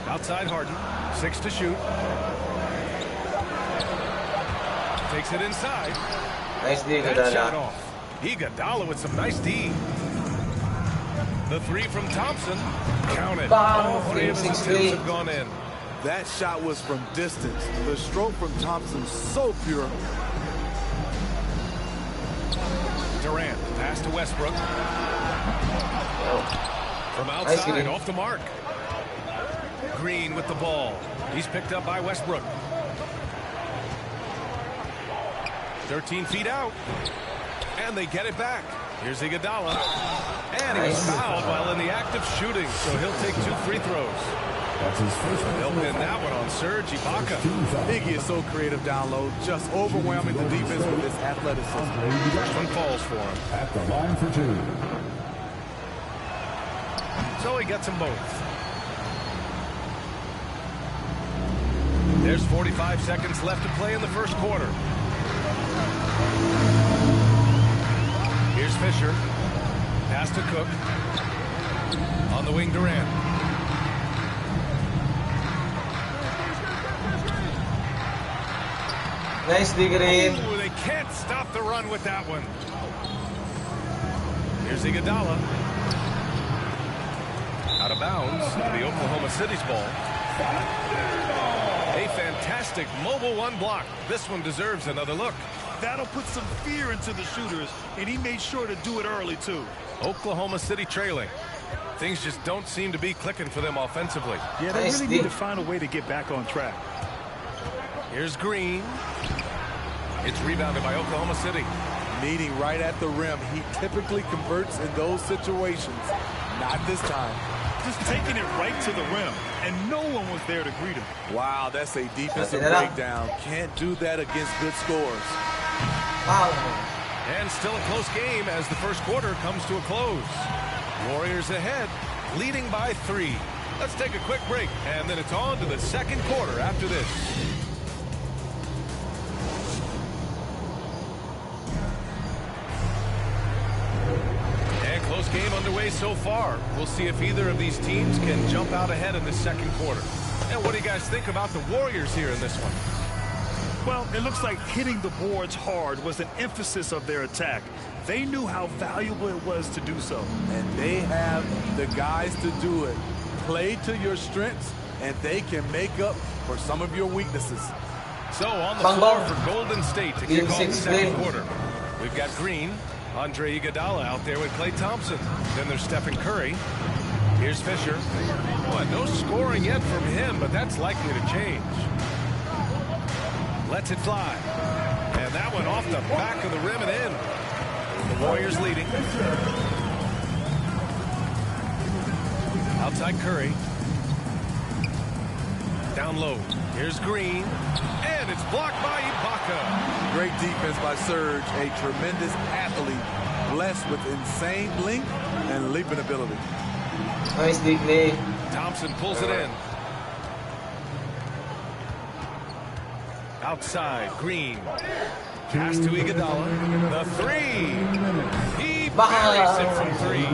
Outside Harden. 6 to shoot. Takes it inside. Nice D, That shot Iguodala. off. Iguodala with some nice D. The 3 from Thompson. Counted. All 3 of his attempts have gone in. That shot was from distance. The stroke from Thompson so pure. Durant, pass to Westbrook. From outside, off the mark. Green with the ball. He's picked up by Westbrook. 13 feet out. And they get it back. Here's Iguodala. And he was fouled while in the act of shooting, so he'll take 2 free throws. That's his first. They'll pin that one on Serge Ibaka. Iggy is so creative down low, just overwhelming the defense with his athleticism. First one falls for him. At the line for 2. So he gets them both. There's 45 seconds left to play in the first quarter. Here's Fisher. Pass to Cook. On the wing, Durant. Nice D, Green. Ooh, they can't stop the run with that one. Here's Iguodala. Out of bounds. The Oklahoma City's ball. A fantastic mobile 1 block. This one deserves another look. That'll put some fear into the shooters, and he made sure to do it early, too. Oklahoma City trailing. Things just don't seem to be clicking for them offensively. Yeah, they really need to find a way to get back on track. Here's Green. It's rebounded by Oklahoma City. Meeting right at the rim. He typically converts in those situations. Not this time. Just taking it right to the rim, and no one was there to greet him. Wow, that's a defensive breakdown. Can't do that against good scores. Wow. And still a close game as the first quarter comes to a close. Warriors ahead, leading by 3. Let's take a quick break, and then it's on to the second quarter after this. And close game underway so far. We'll see if either of these teams can jump out ahead in the second quarter. And what do you guys think about the Warriors here in this one? Well, it looks like hitting the boards hard was an emphasis of their attack. They knew how valuable it was to do so. And they have the guys to do it. Play to your strengths, and they can make up for some of your weaknesses. So on the floor for Golden State to kick off the second quarter. We've got Green, Andre Iguodala out there with Klay Thompson. Then there's Stephen Curry. Here's Fisher. Boy, no scoring yet from him, but that's likely to change. Lets it fly. And that one off the back of the rim and in. The Warriors leading. Outside Curry. Down low. Here's Green. And it's blocked by Ibaka. Great defense by Serge. A tremendous athlete. Blessed with insane length and leaping ability. Nice deep knee. Thompson pulls it in. Outside, Green. Pass to Iguodala. The 3. He buries it from 3.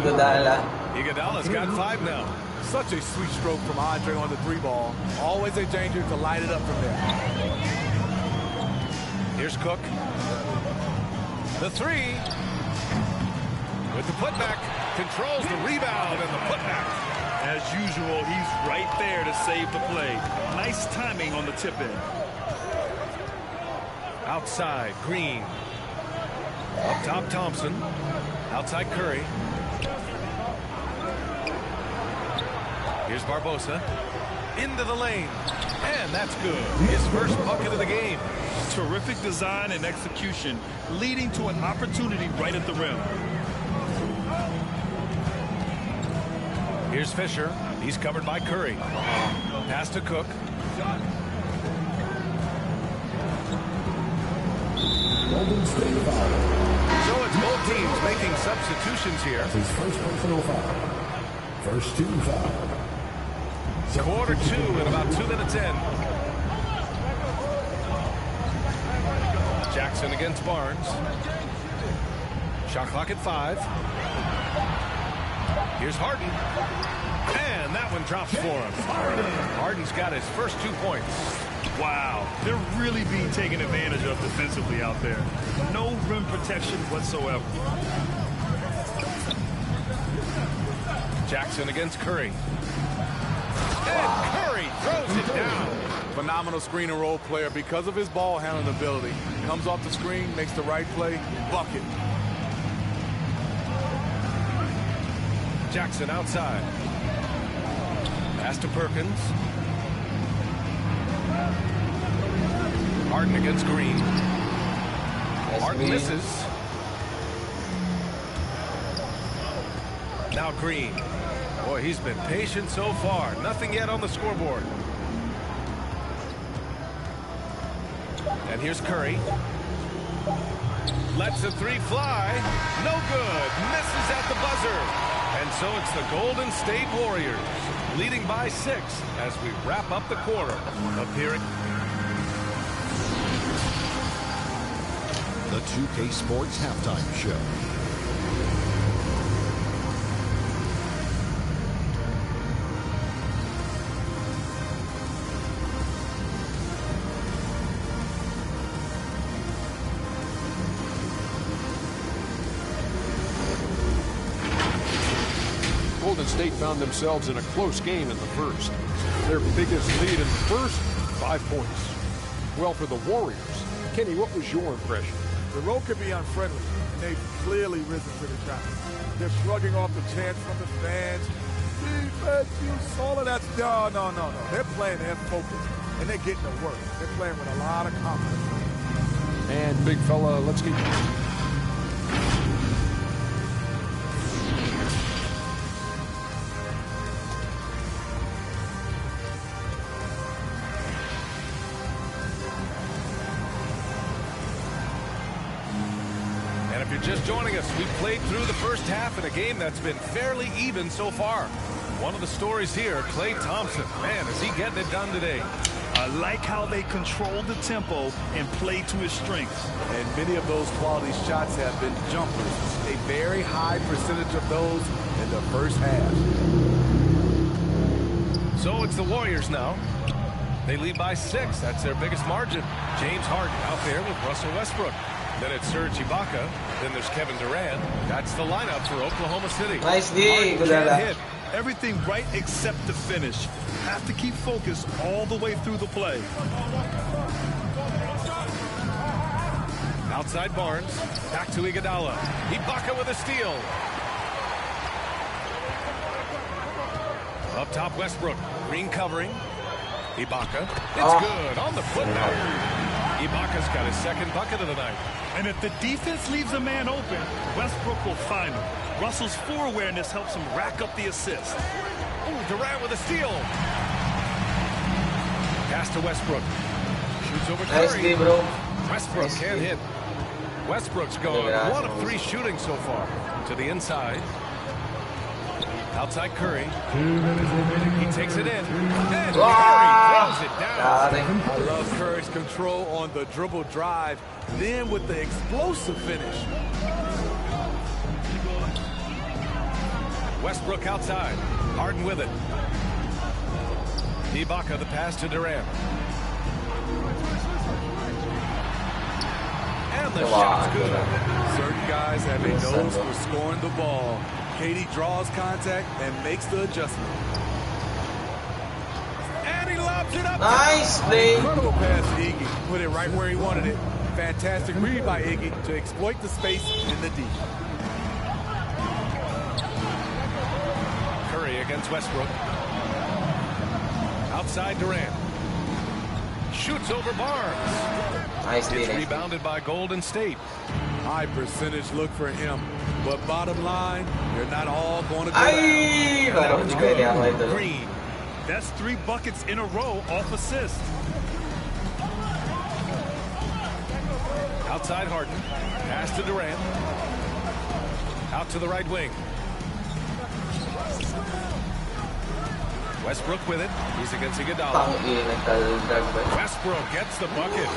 Iguodala's got 5 now. Such a sweet stroke from Andre on the 3 ball. Always a danger to light it up from there. Here's Cook. The 3. With the putback. Controls the rebound and the putback. As usual, he's right there to save the play. Nice timing on the tip in. Outside, Green. Up top, Thompson. Outside, Curry. Here's Barbosa. into the lane. And that's good. His first bucket of the game. Terrific design and execution, leading to an opportunity right at the rim. Here's Fisher. He's covered by Curry. Pass to Cook. So it's both teams making substitutions here. His first personal foul. First team foul. Quarter 2 and about 2 minutes in. Jackson against Barnes. Shot clock at 5. Here's Harden. And that one drops for him. Harden's got his first 2 points. Wow, they're really being taken advantage of defensively out there. No rim protection whatsoever. Jackson against Curry. And Curry throws it down. Phenomenal screen and roll player because of his ball handling ability. Comes off the screen, makes the right play, bucket. Jackson outside. Pass to Perkins. Harden against Green. Harden misses. Now Green. Boy, he's been patient so far. Nothing yet on the scoreboard. And here's Curry. Lets the 3 fly. No good. Misses at the buzzer. And so it's the Golden State Warriors leading by 6 as we wrap up the quarter. Appearing. The 2K Sports Halftime Show. Golden State found themselves in a close game in the first. Their biggest lead in the first, 5 points. Well, for the Warriors, Kenny, what was your impression? The road could be unfriendly, and they've clearly risen to the challenge. They're shrugging off the chants from the fans. Defense, all of that's no. They're playing their focus, and they're getting to work. They're playing with a lot of confidence. And big fella, let's get. If you're just joining us, we've played through the first half in a game that's been fairly even so far. One of the stories here, Klay Thompson. Man, is he getting it done today. I like how they control the tempo and play to his strengths. And many of those quality shots have been jumpers. A very high percentage of those in the first half. So it's the Warriors now. They lead by 6. That's their biggest margin. James Harden out there with Russell Westbrook. Then it's Serge Ibaka. Then there's Kevin Durant. That's the lineup for Oklahoma City. Nice D. Good hit. Everything right except the finish. Have to keep focused all the way through the play. Outside Barnes. Back to Iguodala. Ibaka with a steal. Up top Westbrook. Green covering. Ibaka. It's good on the footnote. Ibaka's got his second bucket of the night. And if the defense leaves a man open, Westbrook will find him. Russell's floor awareness helps him rack up the assist. Ooh, Durant with a steal. Pass to Westbrook. Shoots over Curry. Westbrook can't hit. Westbrook's gone 1 of 3 shooting so far. To the inside. Outside Curry. He takes it in. And Curry throws it down. I love Curry's control on the dribble drive, then with the explosive finish. Westbrook outside. Harden with it. Ibaka the pass to Durant. And the shot's good. Certain guys have a nose for scoring the ball. KD draws contact and makes the adjustment. And he lobs it up. Nice play. Incredible pass to Iggy. Put it right where he wanted it. Fantastic read by Iggy to exploit the space in the D. Curry against Westbrook. Outside Durant. Shoots over Barnes. Nicely, It's rebounded by Golden State. High percentage look for him. But bottom line, they're not all going to go Ay, down. baru juga ini apa itu. Green. That's 3 buckets in a row off assist. Outside Harden. Pass to Durant. Out to the right wing. Westbrook with it. He's against Iguodala. Westbrook gets the bucket.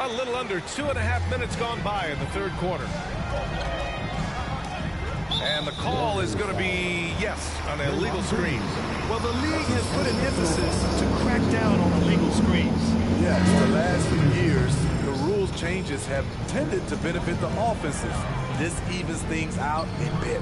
A little under 2.5 minutes gone by in the third quarter. And the call is going to be, yes, an illegal screen. Well, the league has put an emphasis to crack down on illegal screens. Yes, the last few years, the rules changes have tended to benefit the offenses. This evens things out a bit.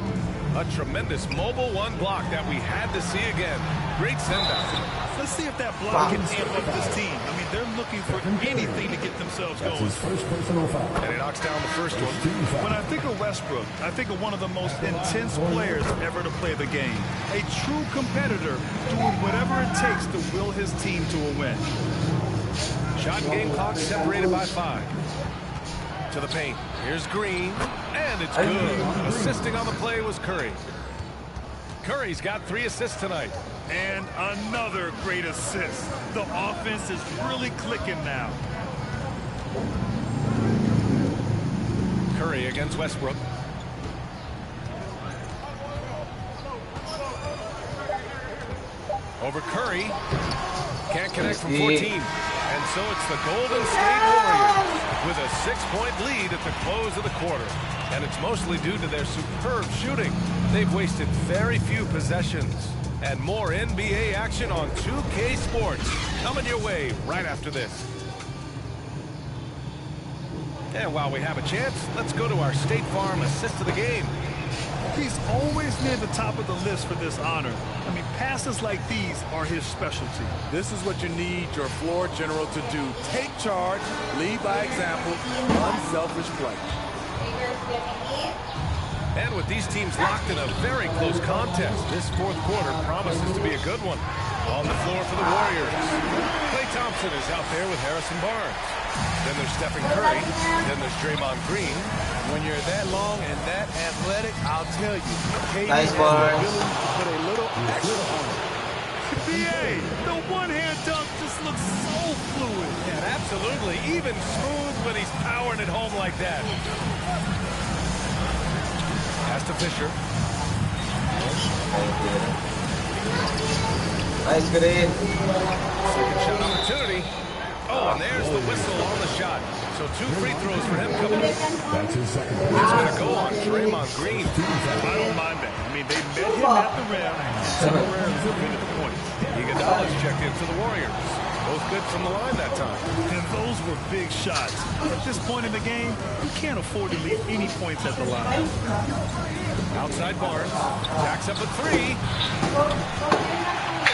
A tremendous mobile one block that we had to see again. Great send-out. Let's see if that block can amp up this team. I mean, they're looking for anything to get themselves going. His first personal foul. And he knocks down the first one. When I think of Westbrook, I think of one of the most intense players ever to play the game. A true competitor doing whatever it takes to will his team to a win. Shot game clock separated by 5. To the paint. Here's Green. And it's good. Assisting on the play was Curry. Curry's got 3 assists tonight. And another great assist. The offense is really clicking now. Curry against Westbrook. Over Curry. Can't connect from 14. And so it's the Golden State Warriors with a 6-point lead at the close of the quarter. And it's mostly due to their superb shooting. They've wasted very few possessions. And more NBA action on 2K Sports coming your way right after this. And while we have a chance, let's go to our State Farm assist of the game. He's always near the top of the list for this honor. I mean, passes like these are his specialty. This is what you need your floor general to do. Take charge, lead by example, unselfish play. And with these teams locked in a very close contest, this fourth quarter promises to be a good one. On the floor for the Warriors. Klay Thompson is out there with Harrison Barnes. Then there's Stephen Curry. Then there's Draymond Green. When you're that long and that athletic, I'll tell you, KD Nice has ball. the ability to put a little extra on it. BA, the one-hand dunk just looks so fluid. And absolutely, even smooth when he's powering it home like that. Pass to Fisher. Nice screen. Second shot opportunity. Oh, and there's the whistle on the shot. So 2 free throws for him coming up. That's his second. It's going to go on Draymond Green. I don't mind that. I mean, they met him at the rim and temporarily prevented the points. Iguodala's checked into the Warriors. Both good from the line that time. And those were big shots. At this point in the game, you can't afford to leave any points at the line. Outside Barnes. Jacks up a 3.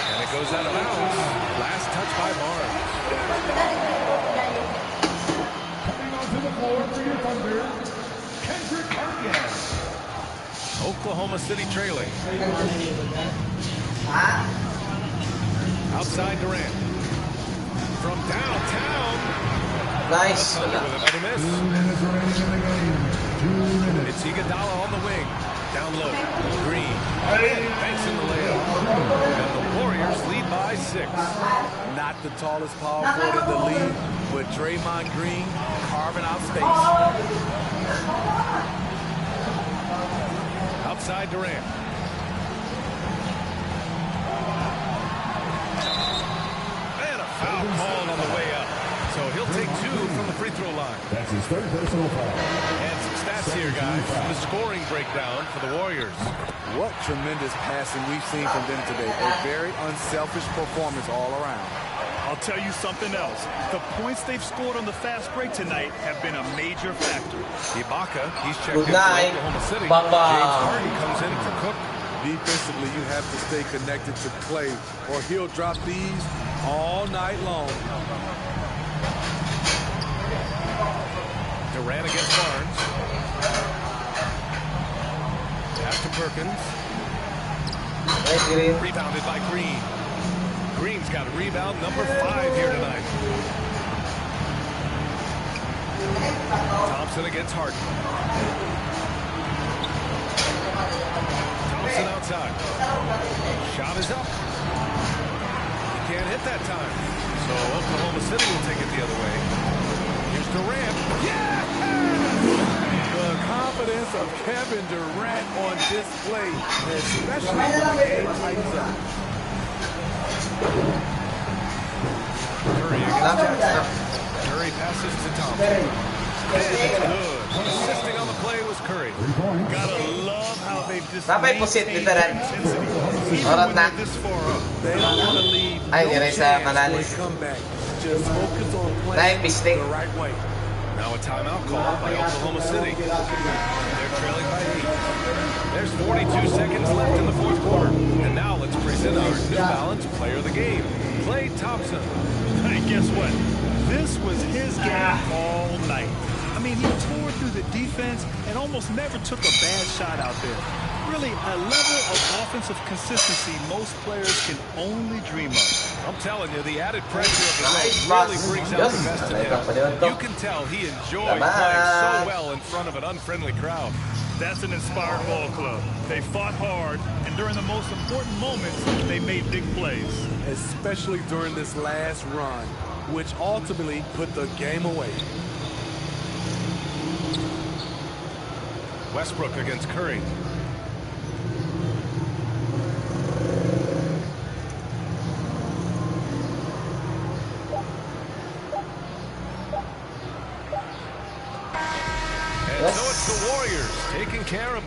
And it goes out of bounds. Last touch by Barnes. Oklahoma City trailing. Outside Durant. From downtown. Nice. With another miss. It's Iguodala on the wing. Down low. Green. Banks in the layup. And the Warriors lead by 6. Not the tallest power forward in the league, but Draymond Green carving out space. Outside Durant. And a foul called on the way up. So he'll take 2 from the free throw line. That's his third personal foul. And some stats here, guys. The scoring breakdown for the Warriors. What tremendous passing we've seen from them today. A very unselfish performance all around. I'll tell you something else. The points they've scored on the fast break tonight have been a major factor. Ibaka, he's checked in for night. Oklahoma City. Baba. James Harden comes in for Cook. Defensively, you have to stay connected to Klay, or he'll drop these all night long. Durant against Barnes. Pass to Perkins. Rebounded by Green. Green's got rebound number 5 here tonight. Thompson against Harden. Thompson outside. Shot is up. He can't hit that time. So Oklahoma City will take it the other way. Here's Durant. Yeah! The confidence of Kevin Durant on display, especially when the game tightens up. Curry against Jackson. Curry passes to Thompson. And it's good. Assisting on the play was Curry. Gotta love how they've just Sampai pusit literan. Orat na. They don't want to leave Ay, no dire chance sa for a Malalis. comeback. Just focus on Dahil playing pisting. the right way. Now a timeout call by Oklahoma City. They're trailing by 8. There's 42 seconds left in the fourth quarter. And now let's present our New Balance player of the game, Klay Thompson. Hey, guess what? This was his game all night. I mean, he tore through the defense and almost never took a bad shot out there. Really, a level of offensive consistency most players can only dream of. I'm telling you, the added pressure of the road really brings out the best in him. You can tell he enjoys playing so well in front of an unfriendly crowd. That's an inspired ball club. They fought hard, and during the most important moments, they made big plays. Especially during this last run, which ultimately put the game away. Westbrook against Curry. And so it's the Warriors taking care of